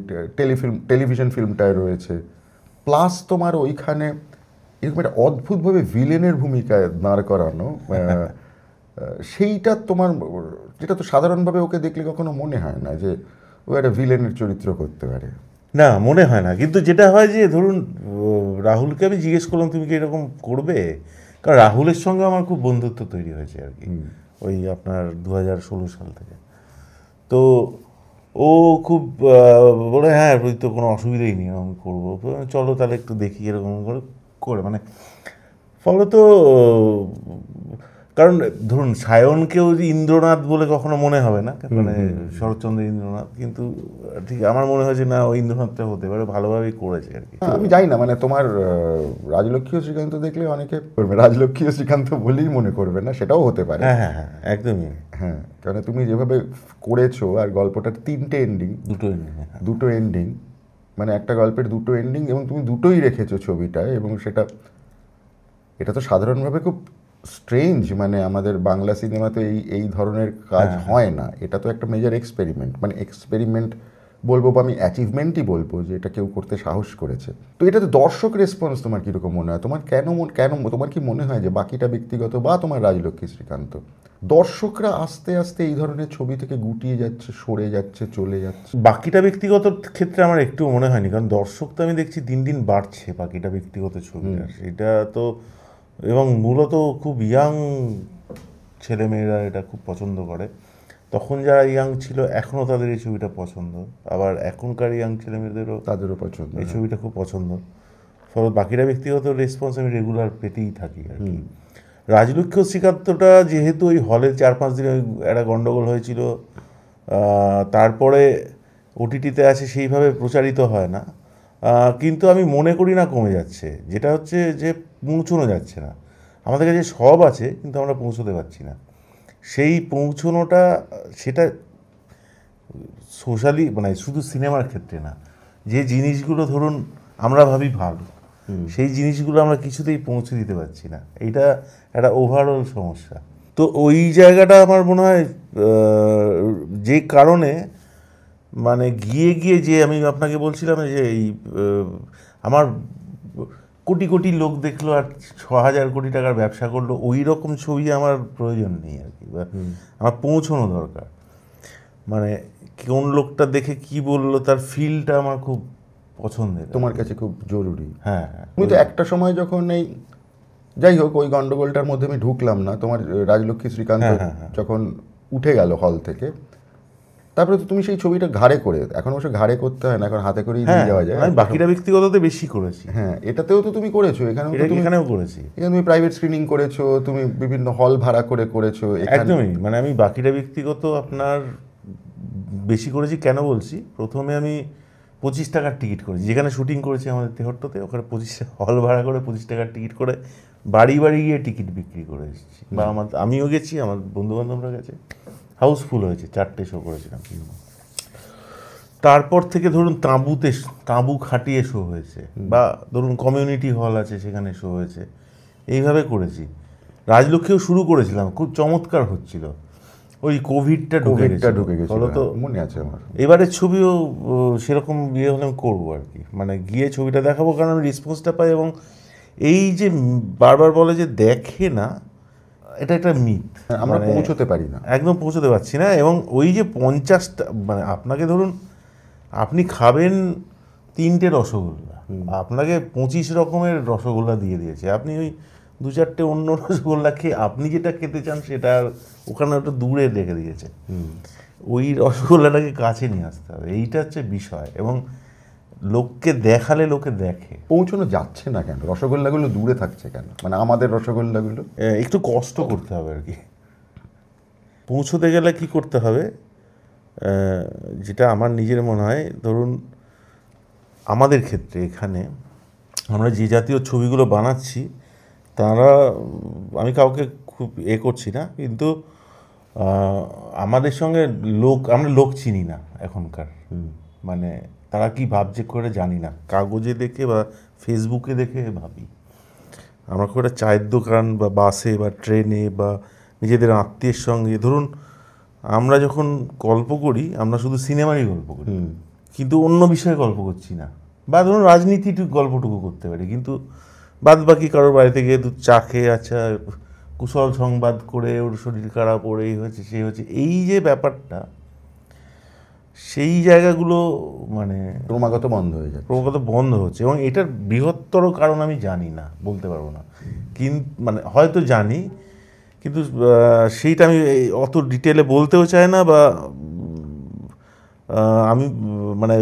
টেলিভিশন ফিল্মটায় রয়েছে, প্লাস তোমার ওইখানে এরকম একটা অদ্ভুতভাবে ভিলেনের ভূমিকায় দাঁড় করানো, সেইটা তোমার, যেটা তো সাধারণভাবে ওকে দেখলে কখনো মনে হয় না যে ও একটা ভিলেনের চরিত্র করতে পারে। না, মনে হয় না। কিন্তু যেটা হয় যে ধরুন রাহুলকে আমি জিজ্ঞেস করলাম তুমি কি এরকম করবে, কারণ রাহুলের সঙ্গে আমার খুব বন্ধুত্ব তৈরি হয়েছে আর কি, ওই আপনার 2016 সাল থেকে। তো ও খুব বলে হ্যাঁ তো কোনো অসুবিধাই নেই, আমি করবো, চলো তাহলে একটু দেখি এরকম করে মানে ফলত। কারণ ধরুন সায়নকেও যে ইন্দ্রনাথ বলে কখনো মনে হবে না, মানে শরৎচন্দ্র ইন্দ্রনাথ, কিন্তু ঠিক আমার মনে হয় যে না, ওই ইন্দ্রনাথটা হতে পারে, ভালোভাবেই করেছে আর কি। আমি জানি না, মানে তোমার রাজলক্ষ্মী ও শ্রীকান্ত দেখলে অনেকে রাজলক্ষ্মী ও শ্রীকান্ত বলেই মনে করবে না, সেটাও হতে পারে। হ্যাঁ হ্যাঁ হ্যাঁ, একদমই। হ্যাঁ, কারণ তুমি যেভাবে করেছো, আর গল্পটার দুটো এন্ডিং, মানে একটা গল্পের দুটো এন্ডিং, এবং তুমি দুটোই রেখেছো ছবিটায়, এবং এটা তো সাধারণভাবে খুব স্ট্রেঞ্জ, মানে আমাদের বাংলা সিনেমাতে এই ধরনের কাজ হয় না। এটা তো একটা মেজর এক্সপেরিমেন্ট, মানে এক্সপেরিমেন্ট বলবো বা আমি অ্যাচিভমেন্টই বলবো, যে এটা কেউ করতে সাহস করেছে। তো এটাতে দর্শক রেসপন্স তোমার কীরকম মনে হয়? তোমার কেন তোমার কি মনে হয় যে বাকিটা ব্যক্তিগত, বা তোমার রাজলক্ষ্মী শ্রীকান্ত, দর্শকরা আস্তে আস্তে এই ধরনের ছবি থেকে গুটিয়ে যাচ্ছে, সরে যাচ্ছে, চলে যাচ্ছে? বাকিটা ব্যক্তিগত ক্ষেত্রে আমার একটু মনে হয়নি, কারণ দর্শক তো আমি দেখছি দিন দিন বাড়ছে বাকিটা ব্যক্তিগত ছবিটা, সেটা তো, এবং মূলত খুব ইয়াং ছেলেমেয়েরা এটা খুব পছন্দ করে। তখন যারা ইয়াং ছিল এখনও তাদের এই ছবিটা পছন্দ, আবার এখনকার ইয়াং তাদেরও পছন্দ, এই ছবিটা খুব পছন্দ। ফলে বাকিরা ব্যক্তিগত রেসপন্স আমি রেগুলার পেতেই থাকি আর কি। রাজলক্ষ্মী ও শ্রীকান্তটা যেহেতু ওই হলে 4-5 দিনে একটা গণ্ডগোল হয়েছিল, তারপরে ওটিটিতে আছে, সেইভাবে প্রচারিত হয় না, কিন্তু আমি মনে করি না কমে যাচ্ছে, যেটা হচ্ছে যে পৌঁছানো যাচ্ছে না। আমাদের কাছে সব আছে কিন্তু আমরা পৌঁছতে পারছি না। সেই পৌঁছানোটা সেটা সোশ্যালি মানে শুধু সিনেমার ক্ষেত্রে না, যে জিনিসগুলো ধরুন আমরা ভাবি ভালো, সেই জিনিসগুলো আমরা কিছুতেই পৌঁছে দিতে পারছি না। এইটা একটা ওভারঅল সমস্যা। তো ওই জায়গাটা আমার মনে হয় যে কারণে মানে গিয়ে গিয়ে যে আমি আপনাকে বলছিলাম যে এই আমার কোটি কোটি লোক দেখলো আর 6,000 কোটি টাকার ব্যবসা করলো, ওই রকম ছবি আমার প্রয়োজন নেই আর কি, বা আমার পৌঁছানো দরকার। মানে কোন লোকটা দেখে কি বললো তার ফিলটা আমার খুব পছন্দের, তোমার কাছে খুব জরুরি। হ্যাঁ। তুমি তো একটা সময় যখন এই, যাই হোক ওই গন্ডগোলটার মধ্যে আমি ঢুকলাম না, তোমার রাজলক্ষ্মী শ্রীকান্ত যখন উঠে গেল হল থেকে, তারপরে তো তুমি সেই ছবিটা ঘাড়ে করে, এখন অবশ্য ঘাড়ে করতে হয় না, এখন হাতে করেই নিয়ে যাওয়া যায়। আমি বাকিটা ব্যক্তিগততে বেশি করেছি। হ্যাঁ, এটাতেও তো তুমি করেছো, এখানেও করেছি। এখানে তুমি প্রাইভেট স্ক্রিনিং করেছো, তুমি বিভিন্ন হল ভাড়া করে করেছো। একদমই, মানে আমি বাকিটা ব্যক্তিগত আপনার বেশি করেছি। কেন বলছি, প্রথমে আমি 25 টাকার টিকিট করেছি, যেখানে শুটিং করেছি আমাদের তেহট্টতে, ওখানে 25 হল ভাড়া করে 25 টাকার টিকিট করে বাড়ি বাড়ি গিয়ে টিকিট বিক্রি করে এসেছি। বা আমিও গেছি, আমার বন্ধুবান্ধবরা গেছে, হাউসফুল হয়েছে, 4টে শো করেছিলাম। তারপর থেকে ধরুন তাঁবু খাটিয়ে শো হয়েছে, বা ধরুন কমিউনিটি হল আছে সেখানে শো হয়েছে, এইভাবে করেছি। রাজলক্ষ্মীও শুরু করেছিলাম, খুব চমৎকার হচ্ছিল, ওই কোভিডটা ঢুকে গেছিল, তো মনে আছে আমার। এবারের ছবিও সেরকম বিয়ে হলে করবো আর কি, মানে গিয়ে ছবিটা দেখাবো, কারণ আমি রেসপন্সটা পাই। এবং এই যে বারবার বলে যে দেখে না, এটা একটা মিথ, আমরা পৌঁছতে পারি না, একদম পৌঁছতে পারছি না। এবং ওই যে 50টা, মানে আপনাকে ধরুন আপনি খাবেন 3টে রসগোল্লা, আপনাকে 25 রকমের রসগোল্লা দিয়ে দিয়েছে, আপনি ওই 2-4টে অন্য রসগোল্লা খেয়ে আপনি যেটা খেতে চান সেটা ওখানে ওটা দূরে রেখে দিয়েছে। ওই রসগোল্লাটাকে কাছে নিয়ে আসতে হবে, এইটা হচ্ছে বিষয়। এবং লোককে দেখালে লোকে দেখে। পৌঁছানো যাচ্ছে না কেন? রসগোল্লাগুলো দূরে থাকছে কেন? মানে আমাদের রসগোল্লাগুলো একটু কষ্ট করতে হবে আর কি। পৌঁছতে গেলে কি করতে হবে, যেটা আমার নিজের মনে হয়, ধরুন আমাদের ক্ষেত্রে এখানে আমরা যে জাতীয় ছবিগুলো বানাচ্ছি, তারা, আমি কাউকে খুব করছি না, কিন্তু আমাদের সঙ্গে আমরা লোক চিনি না এখনকার। মানে তারা কি ভাবছে করে জানি না, কাগজে দেখে বা ফেসবুকে দেখে ভাবি। আমরা খুব একটা চায়ের দোকান বা বাসে বা ট্রেনে বা নিজেদের আত্মীয়ের সঙ্গে, ধরুন আমরা যখন গল্প করি আমরা শুধু সিনেমারই গল্প করি, কিন্তু অন্য বিষয়ে গল্প করছি না। বা ধরুন রাজনীতি গল্পটুকু করতে পারি, কিন্তু বাদ বাকি কারোর বাড়িতে গিয়ে চা খেয়ে আচ্ছা কুশল সংবাদ করে ওর শরীর খারাপ, ওর এই হয়েছে সেই হচ্ছে, এই যে ব্যাপারটা, সেই জায়গাগুলো মানে ক্রমাগত বন্ধ হচ্ছে। এবং এটার বৃহত্তর কারণ আমি জানি না, বলতে পারবো না, কিন্তু মানে হয়তো জানি, কিন্তু সেইটা আমি অত ডিটেলে বলতেও চাই না। বা আমি মানে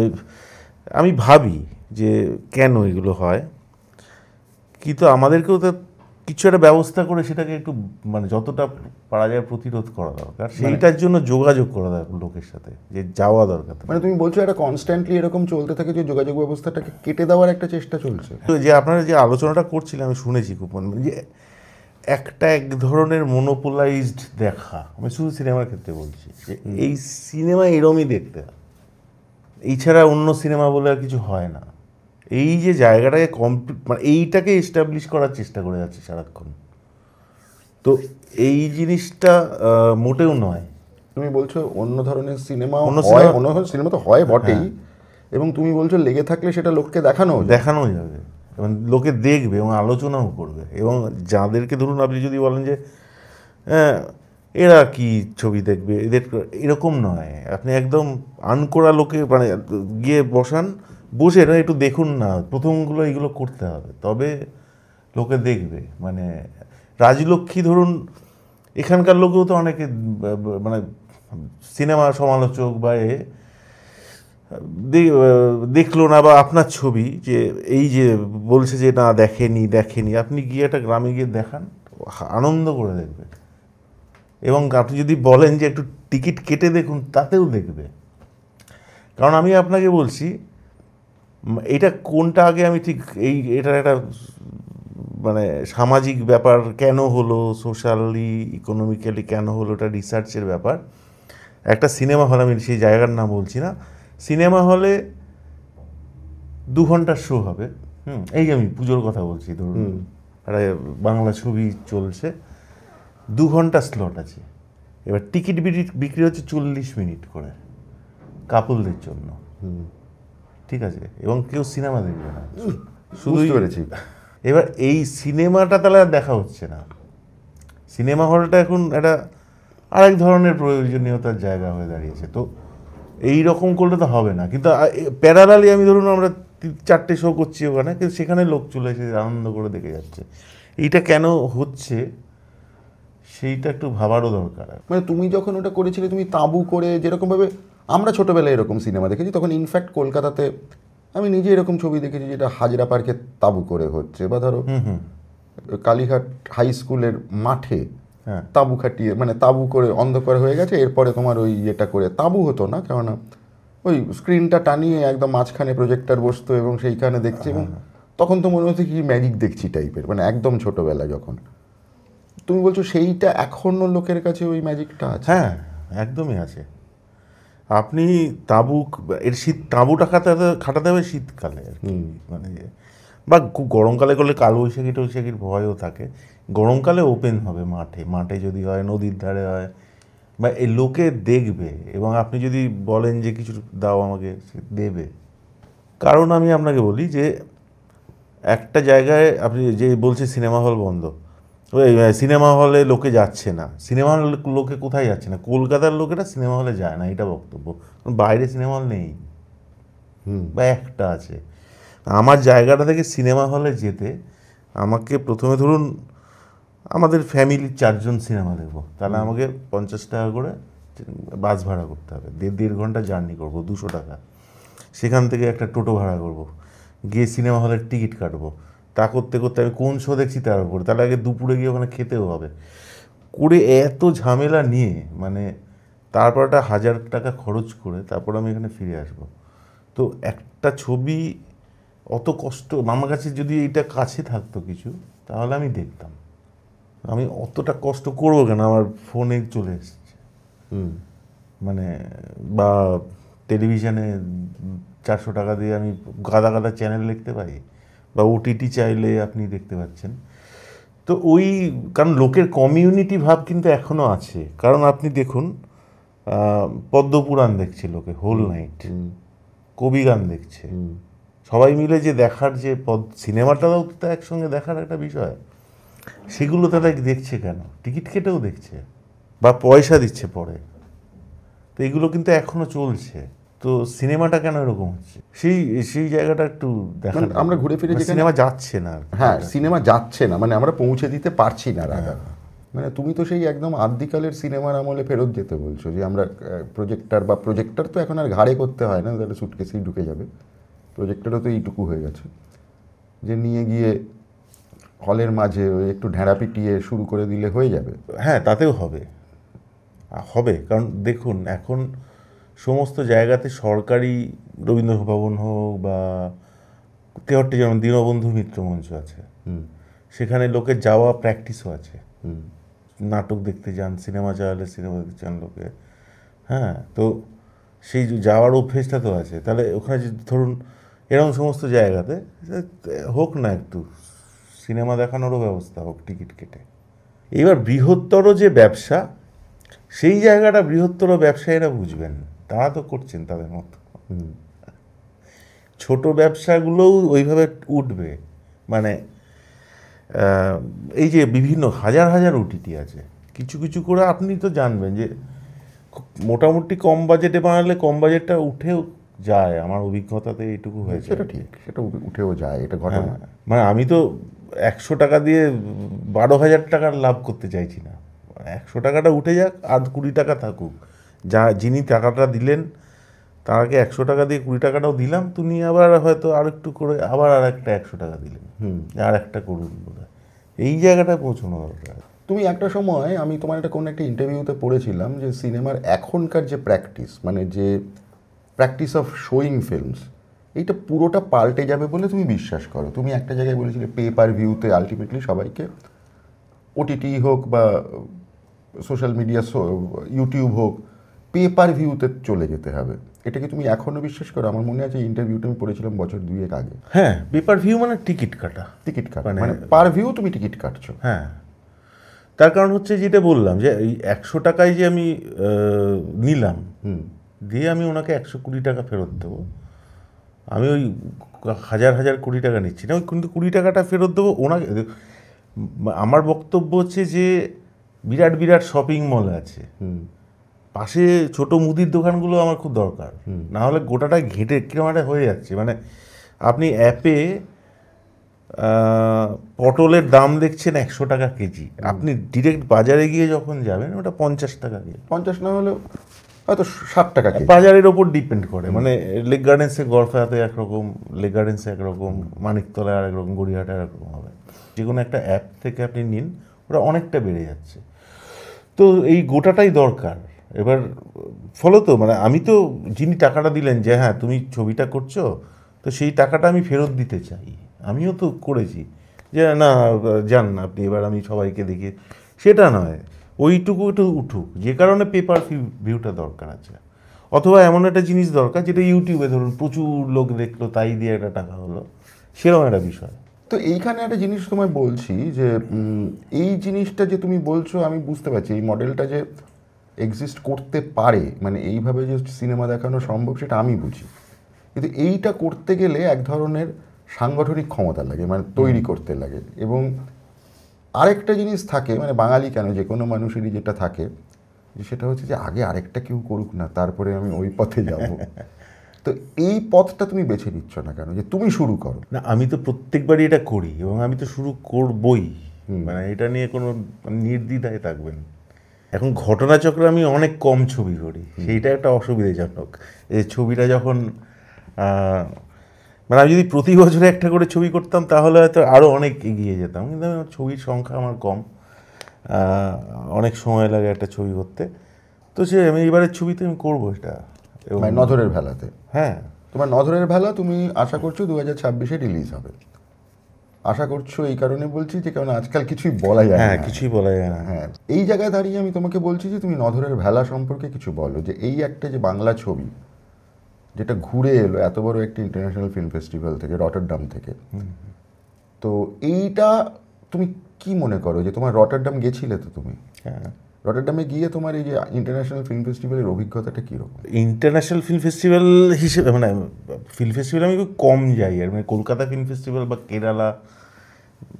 আমি ভাবি যে কেন এগুলো হয়, কিন্তু আমাদেরকেও তো কিছু একটা ব্যবস্থা করে সেটাকে একটু মানে যতটা পারা যায় প্রতিরোধ করা দরকার। সেইটার জন্য যোগাযোগ করা দরকার লোকের সাথে, যে যাওয়া দরকার। মানে তুমি বলছো এটা কনস্ট্যান্টলি এরকম চলতে থাকে, যে যোগাযোগ ব্যবস্থাটাকে কেটে দেওয়ার একটা চেষ্টা চলছে। যে আপনারা যে আলোচনাটা করছিলেন আমি শুনেছি খুব, মানে যে এক ধরনের মনোপোলাইজড দেখা, আমি শুধু সিনেমার ক্ষেত্রে বলছি, যে এই সিনেমা এরমই দেখতে হয়, এছাড়া অন্য সিনেমা বলে আর কিছু হয় না। এই যে জায়গাটাকে মানে এইটাকে এস্টাবলিশ করার চেষ্টা করে যাচ্ছে সারাক্ষণ, তো এই জিনিসটা মোটেও নয়। তুমি বলছো অন্য ধরনের সিনেমা হয়, অন্য ধরনের সিনেমা তো হয় বটেই, এবং তুমি বলছো লেগে থাকলে সেটা লোককে দেখানো যাবে, এবং লোকে দেখবে এবং আলোচনাও করবে। এবং যাদেরকে ধরুন আপনি যদি বলেন যে এরা কি ছবি দেখবে, এদের এরকম নয়, আপনি একদম আনকোড়া লোকে মানে গিয়ে বসে না একটু দেখুন না, প্রথমগুলো এগুলো করতে হবে, তবে লোকে দেখবে। মানে রাজলক্ষ্মী ধরুন, এখানকার লোকেও তো অনেকে মানে সিনেমা সমালোচক বা দেখলো না, বা আপনার ছবি যে এই যে বলছে যে না দেখেনি, আপনি গিয়ে একটা গ্রামে গিয়ে দেখান, আনন্দ করে দেখবে। এবং আপনি যদি বলেন যে একটু টিকিট কেটে দেখুন, তাতেও দেখবে। কারণ আমি আপনাকে বলছি, এটা কোনটা আগে আমি ঠিক এটার একটা মানে সামাজিক ব্যাপার কেন হলো, সোশ্যালি ইকোনমিক্যালি কেন হলো, এটা রিসার্চের ব্যাপার। একটা সিনেমা হল, আমি সেই জায়গার নাম বলছি না, সিনেমা হলে 2 ঘন্টার শো হবে। এই আমি পুজোর কথা বলছি, ধরুন একটা বাংলা ছবি চলছে, 2 ঘন্টা স্লট আছে। এবার টিকিট বিক্রি হচ্ছে 40 মিনিট করে কাপলদের জন্য, ঠিক আছে, এবং কেউ সিনেমা দেখবে না, শুধু পেরেছি। এবার এই সিনেমাটা তাহলে আর দেখা হচ্ছে না। সিনেমা হলটা এখন একটা আরেক ধরনের প্রয়োজনীয়তার জায়গা হয়ে দাঁড়িয়েছে। তো এই রকম করলে তো হবে না। কিন্তু প্যারালালি আমি ধরুন আমরা 4টে শো করছি ওখানে, কিন্তু সেখানে লোক চলে এসে আনন্দ করে দেখে যাচ্ছে। এইটা কেন হচ্ছে সেইটা একটু ভাবারও দরকার। মানে তুমি যখন ওটা করেছিলে, তুমি তাঁবু করে, যেরকমভাবে আমরা ছোটোবেলায় এরকম সিনেমা দেখেছি, তখন ইনফ্যাক্ট কলকাতাতে আমি নিজে এরকম ছবি দেখেছি যেটা হাজরা পার্কে তাঁবু করে হচ্ছে, বা ধরো কালীঘাট হাই স্কুলের মাঠে তাঁবু খাটিয়ে, মানে তাঁবু করে অন্ধকার হয়ে গেছে, এরপরে তোমার ওই ইয়েটা করে, তাঁবু হতো না, কেননা ওই স্ক্রিনটা টানিয়ে একদম মাঝখানে প্রজেক্টর বসতো এবং সেইখানে দেখছে, এবং তখন তো মনে হতো কি ম্যাজিক দেখছি টাইপের, মানে একদম ছোটোবেলা যখন। তুমি বলছো সেইটা এখনো লোকের কাছে ওই ম্যাজিকটা আছে? হ্যাঁ, একদমই আছে। আপনি তাঁবুটা খাটাতে হবে শীতকালে আর কি, মানে বা খুব গরমকালে করলে কালবৈশাখী টৈশাখীর ভয়ও থাকে। গরমকালে ওপেন হবে মাঠে যদি হয়, নদীর ধারে হয়, বা এই লোকে দেখবে, এবং আপনি যদি বলেন যে কিছু দাও আমাকে, সে দেবে। কারণ আমি আপনাকে বলি যে একটা জায়গায় আপনি যে বলছে সিনেমা হল বন্ধ, ওই সিনেমা হলে লোকে যাচ্ছে না, সিনেমা হলে লোকে কোথায় যাচ্ছে না, কলকাতার লোকেরা সিনেমা হলে যায় না, এটা বক্তব্য। বাইরে সিনেমা হল নেই, বা একটা আছে। আমার জায়গাটা থেকে সিনেমা হলে যেতে আমাকে প্রথমে ধরুন আমাদের ফ্যামিলির 4 জন সিনেমা দেখবো, তাহলে আমাকে 50 টাকা করে বাস ভাড়া করতে হবে, 1.5 ঘন্টা জার্নি করবো, 200 টাকা। সেখান থেকে একটা টোটো ভাড়া করব, গিয়ে সিনেমা হলের টিকিট কাটবো, তা করতে করতে আমি কোন শো দেখছি তার উপরে, তাহলে আগে দুপুরে গিয়ে ওখানে খেতেও হবে করে, এত ঝামেলা নিয়ে, মানে তারপর একটা 1000 টাকা খরচ করে তারপর আমি এখানে ফিরে আসব। তো একটা ছবি অত কষ্ট, আমার কাছে যদি এইটা কাছে থাকতো কিছু, তাহলে আমি দেখতাম। আমি অতটা কষ্ট করবো কেন, আমার ফোনে চলে এসছে, মানে বা টেলিভিশনে 400 টাকা দিয়ে আমি গাদা গাদা চ্যানেল দেখতে পাই, বা ওটিটি চাইলে আপনি দেখতে পাচ্ছেন। তো ওই কারণ লোকের কমিউনিটি ভাব কিন্তু এখনও আছে। কারণ আপনি দেখুন, পদ্মপুরাণ দেখছে লোকে হোল নাইট, কবিগান দেখছে, সবাই মিলে যে দেখার যে সিনেমাটাও তো একসঙ্গে দেখার একটা বিষয়, সেগুলো তারা দেখছে কেন, টিকিট কেটেও দেখছে বা পয়সা দিচ্ছে পরে। তো এগুলো কিন্তু এখনো চলছে। তো সিনেমাটা কেন এরকম হচ্ছে, সেই জায়গাটা একটু দেখা। আমরা ঘুরে ফিরে সিনেমা যাচ্ছে না। হ্যাঁ, সিনেমা যাচ্ছে না, মানে আমরা পৌঁছে দিতে পারছি না রাগা। মানে তুমি তো সেই একদম আদিকালের সিনেমার আমলে ফেরত যেতে বলছো, যে আমরা প্রজেক্টর তো এখন আর ঘাড়ে করতে হয় না, তাহলে সুটকেসেই ঢুকে যাবে। প্রজেক্টরও তো এইটুকু হয়ে গেছে যে নিয়ে গিয়ে হলের মাঝে ওই একটু ঢেঁড়া পিটিয়ে শুরু করে দিলে হয়ে যাবে। হ্যাঁ, তাতেও হবে। কারণ দেখুন এখন সমস্ত জায়গাতে সরকারি রবীন্দ্রভবন হোক বা তেহট্টে যেমন দীনবন্ধু মিত্র মঞ্চ আছে, সেখানে লোকের যাওয়া প্র্যাকটিসও আছে। নাটক দেখতে যান, সিনেমা চালালে সিনেমা দেখতে চান লোকে। হ্যাঁ, তো সেই যাওয়ার অভ্যেসটা তো আছে। তাহলে ওখানে যে ধরুন এরকম সমস্ত জায়গাতে হোক না একটু সিনেমা দেখানোরও ব্যবস্থা হোক টিকিট কেটে। এবার বৃহত্তর যে ব্যবসা, সেই জায়গাটা বৃহত্তর ব্যবসায়ীরা বুঝবেন, তারা তো করছেন তাদের মতো। ছোট ব্যবসাগুলোও ওইভাবে উঠবে। মানে এই যে বিভিন্ন হাজার হাজার ওটিটি আছে, কিছু কিছু করে আপনি তো জানবেন যে মোটামুটি কম বাজেটে বানালে কম বাজেটটা উঠেও যায়, আমার অভিজ্ঞতাতে এইটুকু হয়েছে। সেটা ঠিক, সেটা উঠেও যায়, এটা ঘটনা। মানে আমি তো 100 টাকা দিয়ে 12,000 টাকার লাভ করতে চাইছি না, 100 টাকাটা উঠে যাক আর 20 টাকা থাকুক, যিনি টাকাটা দিলেন তাকে 100 টাকা দিয়ে 20 টাকাটাও দিলাম, তুমি আবার হয়তো আর একটু করে আবার আর একটা 100 টাকা দিলেন, আর একটা করুন বলে, এই জায়গাটায় পৌঁছানো দরকার। তুমি একটা সময়, আমি তোমার কোনো একটা ইন্টারভিউতে পড়েছিলাম যে সিনেমার এখনকার যে প্র্যাকটিস, মানে যে প্র্যাকটিস অফ শোয়িং ফিল্মস, এইটা পুরোটা পাল্টে যাবে বলে তুমি বিশ্বাস করো? তুমি একটা জায়গায় বলেছিলে পে পার ভিউতে আলটিমেটলি সবাইকে ওটিটি হোক বা সোশ্যাল মিডিয়া ইউটিউব হোক, পে পার ভিউতে চলে যেতে হবে। এটা কি তুমি এখনও বিশ্বাস করো? আমার মনে আছে ইন্টারভিউটা আমি পড়েছিলাম বছর 2 আগে। হ্যাঁ, পেপার ভিউ মানে টিকিট কাটা। টিকিট কাটা মানে পার ভিউ তুমি টিকিট কাটছো। হ্যাঁ, তার কারণ হচ্ছে যেটা বললাম যে এই 100 টাকায় যে আমি নিলাম, দিয়ে আমি ওনাকে 120 টাকা ফেরত দেবো। আমি ওই হাজার হাজার কোটি টাকা নিচ্ছি না, ওই কিন্তু 20 টাকাটা ফেরত দেবো ওনাকে। আমার বক্তব্য হচ্ছে যে বিরাট বিরাট শপিং মল আছে, পাশে ছোট মুদির দোকানগুলো আমার খুব দরকার, না হলে গোটাটা ঘেটে কিরকম একটা হয়ে যাচ্ছে। মানে আপনি অ্যাপে পটলের দাম দেখছেন 100 টাকা কেজি, আপনি ডিরেক্ট বাজারে গিয়ে যখন যাবেন ওটা 50 টাকা কেজি। 50 না হলেও হয়তো 60 টাকা কেজি। বাজারের ওপর ডিপেন্ড করে। মানে লেক গার্ডেন্সে গড়ফাতে একরকম, লেক গার্ডেন্সে একরকম, মানিকতলায় আরেক রকম, গড়িয়াহাটে একরকম হবে। যে কোনো একটা অ্যাপ থেকে আপনি নিন, ওটা অনেকটা বেড়ে যাচ্ছে। তো এই গোটাটাই দরকার। এবার ফলত মানে আমি তো, যিনি টাকাটা দিলেন যে হ্যাঁ তুমি ছবিটা করছো, তো সেই টাকাটা আমি ফেরত দিতে চাই। আমিও তো করেছি যে না যান আপনি, এবার আমি সবাইকে দেখি, সেটা নয়, ওইটুকু একটু উঠুক, যে কারণে পেপার ভিউটা দরকার আছে। অথবা এমন একটা জিনিস দরকার যেটা ইউটিউবে ধরুন প্রচুর লোক দেখলো, তাই দিয়ে একটা টাকা হলো, সেরকম একটা বিষয়। তো এইখানে একটা জিনিস তোমায় বলছি যে এই জিনিসটা যে তুমি বলছো আমি বুঝতে পারছি, এই মডেলটা যে এক্সিস্ট করতে পারে, মানে এইভাবে যে সিনেমা দেখানো সম্ভব সেটা আমি বুঝি, কিন্তু এইটা করতে গেলে এক ধরনের সাংগঠনিক ক্ষমতা লাগে, মানে তৈরি করতে লাগে। এবং আরেকটা জিনিস থাকে, মানে বাঙালি কেন যে কোনো মানুষেরই যেটা থাকে, যে সেটা হচ্ছে যে আগে আরেকটা কেউ করুক না, তারপরে আমি ওই পথে যাব। তো এই পথটা তুমি বেছে নিচ্ছ না কেন, যে তুমি শুরু করো? না, আমি তো প্রত্যেকবারই এটা করি এবং আমি তো শুরু করবই, মানে এটা নিয়ে কোনো নির্দ্বিধায় থাকবেন। এখন ঘটনাচক্রে আমি অনেক কম ছবি করি, সেইটা একটা অসুবিধাজনক। এই ছবিটা যখন মানে আমি যদি প্রতি বছরে একটা করে ছবি করতাম তাহলে হয়তো আরও অনেক এগিয়ে যেতাম, কিন্তু আমি ছবির সংখ্যা আমার কম, অনেক সময় লাগে একটা ছবি করতে। তো সে আমি এবারের ছবিতে আমি করবো এটা। মানে নজরের ভেলাতে? হ্যাঁ, তোমার নজরের ভেলা তুমি আশা করছো 2026-এ রিলিজ হবে? আশা করছো এই কারণে বলছি যে কারণ আজকাল কিছুই বলা যায় না। হ্যাঁ, কিছুই বলা যায় না। হ্যাঁ, এই জায়গায় দাঁড়িয়ে আমি তোমাকে বলছি যে তুমি নজরের ভেলা সম্পর্কে কিছু বলো, যে এই একটা যে বাংলা ছবি যেটা ঘুরে এলো এত বড় একটা ইন্টারন্যাশনাল ফিল্ম ফেস্টিভ্যাল থেকে, রটারডাম থেকে, তো এইটা তুমি কি মনে করো যে তোমার রটারডাম গেছিলে তো তুমি? হ্যাঁ, রটারডামে গিয়ে তোমার এই যে ইন্টারন্যাশনাল ফিল্ম ফেস্টিভ্যালের অভিজ্ঞতাটা কীরকম? ইন্টারন্যাশনাল ফিল্ম ফেস্টিভ্যাল হিসেবে মানে ফিল্ম ফেস্টিভ্যাল আমি খুব কম যাই, আর মানে কলকাতা ফিল্ম ফেস্টিভ্যাল বা কেরালা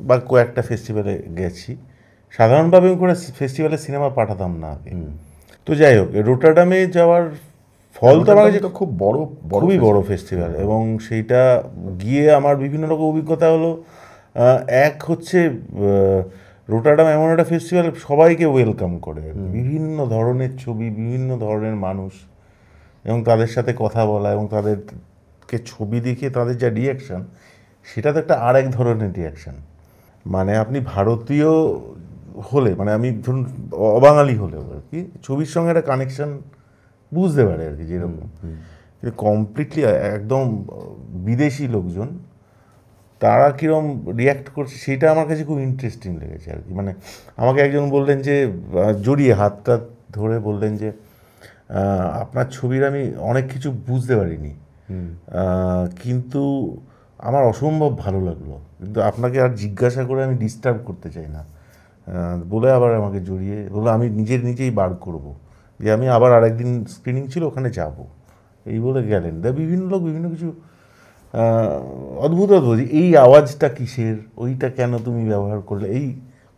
বা কয়েকটা ফেস্টিভ্যালে গেছি। সাধারণভাবে আমি কোনো ফেস্টিভ্যালে সিনেমা পাঠাতাম না আগে। তো যাই হোক, রটারডামে যাওয়ার ফল তো আমার কাছে তো খুব বড়, খুবই বড় ফেস্টিভ্যাল, এবং সেইটা গিয়ে আমার বিভিন্ন রকম অভিজ্ঞতা হলো। এক হচ্ছে রটারডাম এমন একটা ফেস্টিভ্যাল সবাইকে ওয়েলকাম করে, বিভিন্ন ধরনের ছবি, বিভিন্ন ধরনের মানুষ, এবং তাদের সাথে কথা বলা এবং তাদেরকে ছবি দেখে তাদের যা রিয়াকশান, সেটা তো একটা আরেক ধরনের রিয়াকশান। মানে আপনি ভারতীয় হলে, মানে আমি ধরুন অবাঙালি হলেও আর কি, ছবির সঙ্গে একটা কানেকশান বুঝতে পারে আর কি, যেরকম। কিন্তু কমপ্লিটলি একদম বিদেশি লোকজন তারা কীরকম রিয়্যাক্ট করছে সেটা আমার কাছে খুব ইন্টারেস্টিং লেগেছে আর কি। মানে আমাকে একজন বললেন যে, জড়িয়ে হাতটা ধরে বললেন যে আপনার ছবির আমি অনেক কিছু বুঝতে পারিনি, কিন্তু আমার অসম্ভব ভালো লাগলো, কিন্তু আপনাকে আর জিজ্ঞাসা করে আমি ডিস্টার্ব করতে চাই না, বলে আবার আমাকে জড়িয়ে বলে আমি নিজেই বার করব, যে আমি আবার আরেকদিন স্ক্রিনিং ছিল ওখানে যাব, এই বলে গেলেন। বিভিন্ন লোক বিভিন্ন কিছু অদ্ভুত অদ্ভুত, এই আওয়াজটা কিসের, ওইটা কেন তুমি ব্যবহার করলে, এই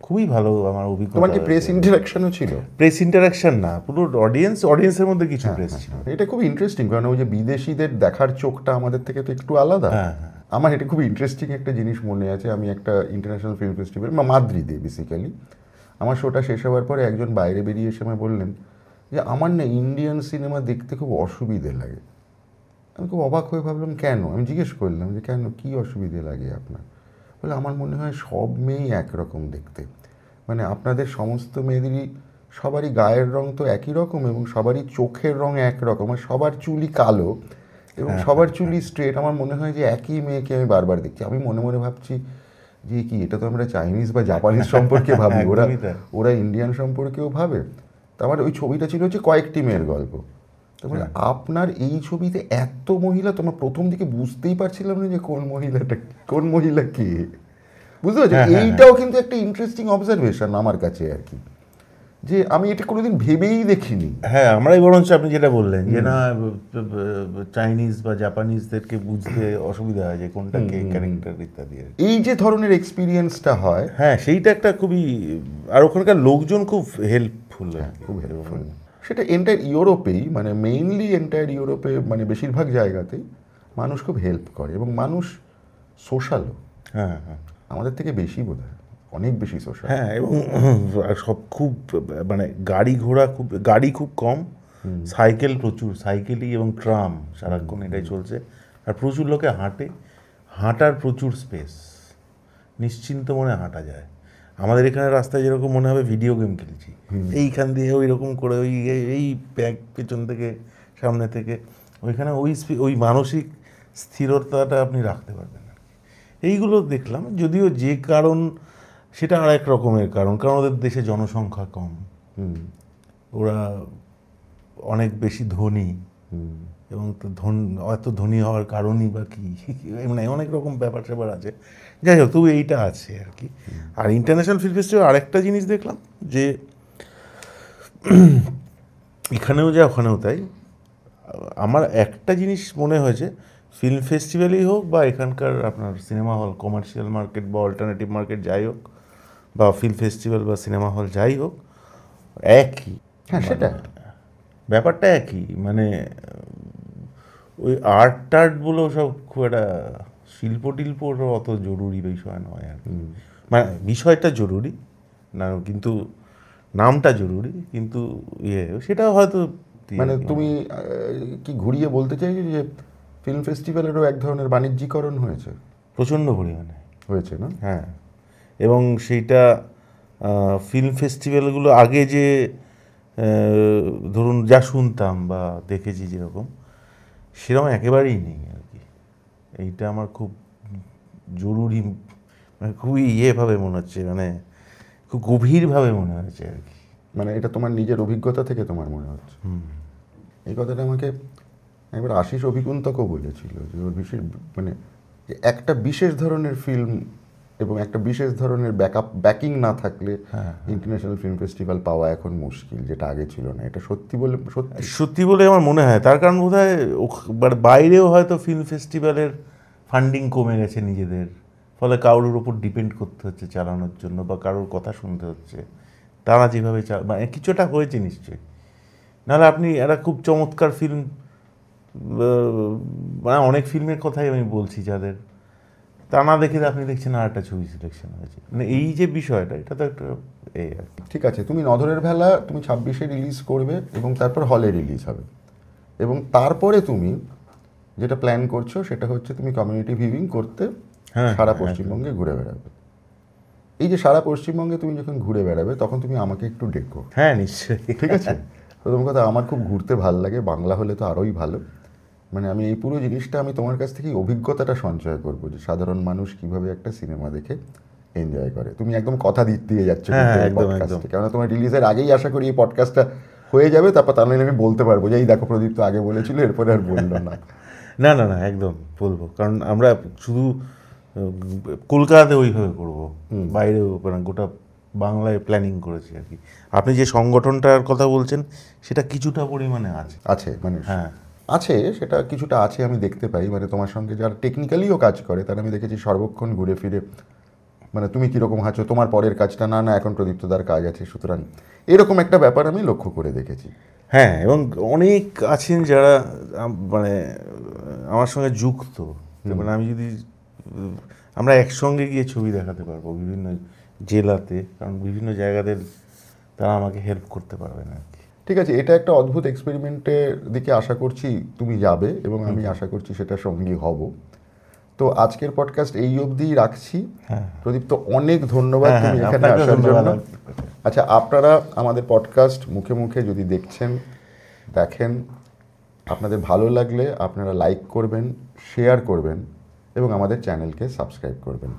খুবই ভালো আমার অভিজ্ঞতা। তোমার কি প্রেস ইন্টারাকশনও ছিল? প্রেস ইন্টারাকশন না, পুরো অডিয়েন্সের মধ্যে কিছু প্রেস ছিল। এটা খুব ইন্টারেস্টিং, কারণ ওই যে বিদেশিদের দেখার চোখটা আমাদের থেকে তো একটু আলাদা। আমার এটা খুব ইন্টারেস্টিং একটা জিনিস মনে আছে, আমি একটা ইন্টারন্যাশনাল ফিল্ম ফেস্টিভ্যাল মাদ্রিদে বেসিক্যালি, আমার শোটা শেষ হওয়ার পরে একজন বাইরে বেরিয়ে এসে আমায় বললেন যে আমার না ইন্ডিয়ান সিনেমা দেখতে খুব অসুবিধে লাগে। আমি খুব অবাক হয়ে ভাবলাম কেন, আমি জিজ্ঞেস করলাম যে কেন, কী অসুবিধে লাগে আপনার? বলে আমার মনে হয় সব মেয়েই একরকম দেখতে, মানে আপনাদের সমস্ত মেয়েদেরই সবারই গায়ের রং তো একই রকম এবং সবারই চোখের রং একরকম, আর সবার চুলই কালো, এবং সবার চুলই স্ট্রেট। আমার মনে হয় যে একই মেয়েকে আমি বারবার দেখছি। আমি মনে মনে ভাবছি যে কি, এটা তো আমরা চাইনিজ বা জাপানিজ সম্পর্কে ভাবি, ওরা ইন্ডিয়ান সম্পর্কেও ভাবে। তো আমার ওই ছবিটা ছিল হচ্ছে কয়েকটি মেয়ের গল্প। তারপরে আপনার এই ছবিতে এত মহিলা, তোমার প্রথম দিকে বুঝতেই পারছিলাম না যে কোন মহিলা কে, বুঝতে পারছো? এইটাও কিন্তু একটা ইন্টারেস্টিং অবজারভেশন আমার কাছে আর কি, যে আমি এটা কোনোদিন ভেবেই দেখিনি। হ্যাঁ, আমরাই বরঞ্চ আপনি যেটা বললেন যে না, চাইনিজ বা জাপানিজদেরকে বুঝতে অসুবিধা হয় যে কোনটা কে ক্যারেক্টার ইত্যাদি। এই যে ধরনের এক্সপিরিয়েন্সটা হয়, হ্যাঁ, সেইটা একটা খুবই, আর ওখানকার লোকজন খুব হেল্পফুল, খুব হেল্পফুল। সেটা এন্টায়ার ইউরোপেই, মানে মেইনলি এন্টায়ার ইউরোপে, মানে বেশিরভাগ জায়গাতেই মানুষ খুব হেল্প করে এবং মানুষ সোশ্যালও। হ্যাঁ হ্যাঁ, আমাদের থেকে বেশি বোধ হয়, অনেক বেশি সোশ্যাল। হ্যাঁ, এবং সব খুব, মানে গাড়ি খুব কম, সাইকেল প্রচুর, সাইকেলই এবং ট্রাম সারাক্ষণ এটাই চলছে। আর প্রচুর লোকে হাঁটার প্রচুর স্পেস, নিশ্চিন্ত মনে হাঁটা যায়। আমাদের এখানে রাস্তায় যেরকম মনে হবে ভিডিও গেম খেলছি, এইখান দিয়ে ওই রকম করে এই ব্যাগ পেছন থেকে সামনে থেকে, ওইখানে ওই মানসিক স্থিরতাটা আপনি রাখতে পারবেন না। এইগুলো দেখলাম, যদিও যে কারণ সেটা আর এক রকমের কারণ ওদের দেশে জনসংখ্যা কম, ওরা অনেক বেশি ধনী, এবং এত ধনী হওয়ার কারণই বা কি, মানে অনেক রকম ব্যাপার স্যাপার আছে। যাই হোক, তবু এইটা আছে আর কি। আর ইন্টারন্যাশনাল ফিল্ম ফেস্টিভ্যাল আরেকটা জিনিস দেখলাম, যে এখানেও যা ওখানেও তাই, আমার একটা জিনিস মনে হয়েছে, ফিল্ম ফেস্টিভ্যালই হোক বা এখানকার আপনার সিনেমা হল, কমার্শিয়াল মার্কেট বা অল্টারনেটিভ মার্কেট যাই হোক, বা ফিল্ম ফেস্টিভ্যাল বা সিনেমা হল যাই হোক, একই। হ্যাঁ, সেটা ব্যাপারটা একই, মানে ওই আর্টগুলো সব খুব একটা শিল্প টিল্প অত জরুরি বিষয় নয় আর কি। মানে বিষয়টা জরুরি না, কিন্তু নামটা জরুরি, কিন্তু সেটা হয়তো, মানে তুমি কি ঘুরিয়ে বলতে চাইছো যে ফিল্ম ফেস্টিভ্যালেরও এক ধরনের বাণিজ্যিকরণ হয়েছে? প্রচণ্ড পরিমাণে হয়েছে না? হ্যাঁ, এবং সেইটা ফিল্ম ফেস্টিভ্যালগুলো আগে যে ধরুন যা শুনতাম বা দেখেছি যেরকম, সেরকম একেবারেই নেই আর কি। এইটা আমার খুব জরুরি, মানে খুবই ইয়েভাবে মনে হচ্ছে, মানে খুব গভীরভাবে মনে হচ্ছে আর কি। মানে এটা তোমার নিজের অভিজ্ঞতা থেকে তোমার মনে হচ্ছে? এই কথাটা আমাকে একবার আশিস অভিকুন্তকও বলেছিল, যে ওর মানে একটা বিশেষ ধরনের ফিল্ম এবং একটা বিশেষ ধরনের ব্যাকিং না থাকলে ইন্টারন্যাশনাল ফিল্ম ফেস্টিভ্যাল পাওয়া এখন মুশকিল, যেটা আগে ছিল না। এটা সত্যি বলে আমার মনে হয়। তার কারণ বোধ হয় বাইরেও হয়তো ফিল্ম ফেস্টিভ্যালের ফান্ডিং কমে গেছে নিজেদের, ফলে কারোর উপর ডিপেন্ড করতে হচ্ছে চালানোর জন্য, বা কারোর কথা শুনতে হচ্ছে। তারা যেভাবে মানে কিছুটা হয়েছে নিশ্চয়ই, নাহলে আপনি একটা খুব চমৎকার ফিল্ম, মানে অনেক ফিল্মের কথাই আমি বলছি যাদের, তা না দেখে আপনি দেখছেন আর একটা ছবি সিলেকশন হয়েছে, মানে এই যে বিষয়টা, এটা তো একটা আর কি। ঠিক আছে, তুমি নধরের ভেলা তুমি 26-এ রিলিজ করবে এবং তারপর হলে রিলিজ হবে, এবং তারপরে তুমি যেটা প্ল্যান করছো সেটা হচ্ছে তুমি কমিউনিটি ভিউইং করতে সারা পশ্চিমবঙ্গে ঘুরে বেড়াবে। এই যে সারা পশ্চিমবঙ্গে তুমি যখন ঘুরে বেড়াবে, তখন তুমি আমাকে একটু ডেকো। হ্যাঁ, নিশ্চয়ই। ঠিক আছে? প্রথম কথা, আমার খুব ঘুরতে ভালো লাগে, বাংলা হলে তো আরোই ভালো। মানে আমি এই পুরো জিনিসটা আমি তোমার কাছ থেকে অভিজ্ঞতাটা সঞ্চয় করবো, যে সাধারণ মানুষ কিভাবে একটা সিনেমা দেখে এনজয় করে। তুমি একদম কথা দিয়ে যাচ্ছ, কেননা তোমার রিলিজের আগেই আশা করি এই পডকাস্টটা হয়ে যাবে, তারপর তাহলে আমি বলতে পারবো যে এই দেখো প্রদীপ তো আগে বলেছিল, এরপরে আর বললো না। না না না, একদম বলবো, কারণ আমরা শুধু কলকাতাতে ওইভাবে করবো, বাইরেও গোটা বাংলায় প্ল্যানিং করেছি আর কি। আপনি যে সংগঠনটার কথা বলছেন, সেটা কিছুটা পরিমাণে আছে, মানে হ্যাঁ আছে, সেটা কিছুটা আছে, আমি দেখতে পাই। মানে তোমার সঙ্গে যারা টেকনিক্যালিও কাজ করে, তারা আমি দেখেছি সর্বক্ষণ ঘুরে ফিরে, মানে তুমি কীরকম আছো, তোমার পরের কাজটা না এখন প্রদীপ্তদার কাজ আছে, সুতরাং এরকম একটা ব্যাপার আমি লক্ষ্য করে দেখেছি। হ্যাঁ, এবং অনেক আছেন যারা মানে আমার সঙ্গে যুক্ত, মানে আমি যদি আমরা একসঙ্গে গিয়ে ছবি দেখাতে পারবো বিভিন্ন জেলাতে, কারণ বিভিন্ন জায়গাদের তারা আমাকে হেল্প করতে পারবে না আর কি। ঠিক আছে, এটা একটা অদ্ভুত এক্সপেরিমেন্টের দিকে আশা করছি তুমি যাবে, এবং আমি আশা করছি সেটা সঙ্গী হব। তো আজকের পডকাস্ট এই অবধিই রাখছি। প্রদীপ, তো অনেক ধন্যবাদ তুমি এখানে আসার জন্য। আচ্ছা, আপনারা আমাদের পডকাস্ট মুখে মুখে যদি দেখেন, আপনাদের ভালো লাগলে আপনারা লাইক করবেন, শেয়ার করবেন এবং আমাদের চ্যানেলকে সাবস্ক্রাইব করবেন।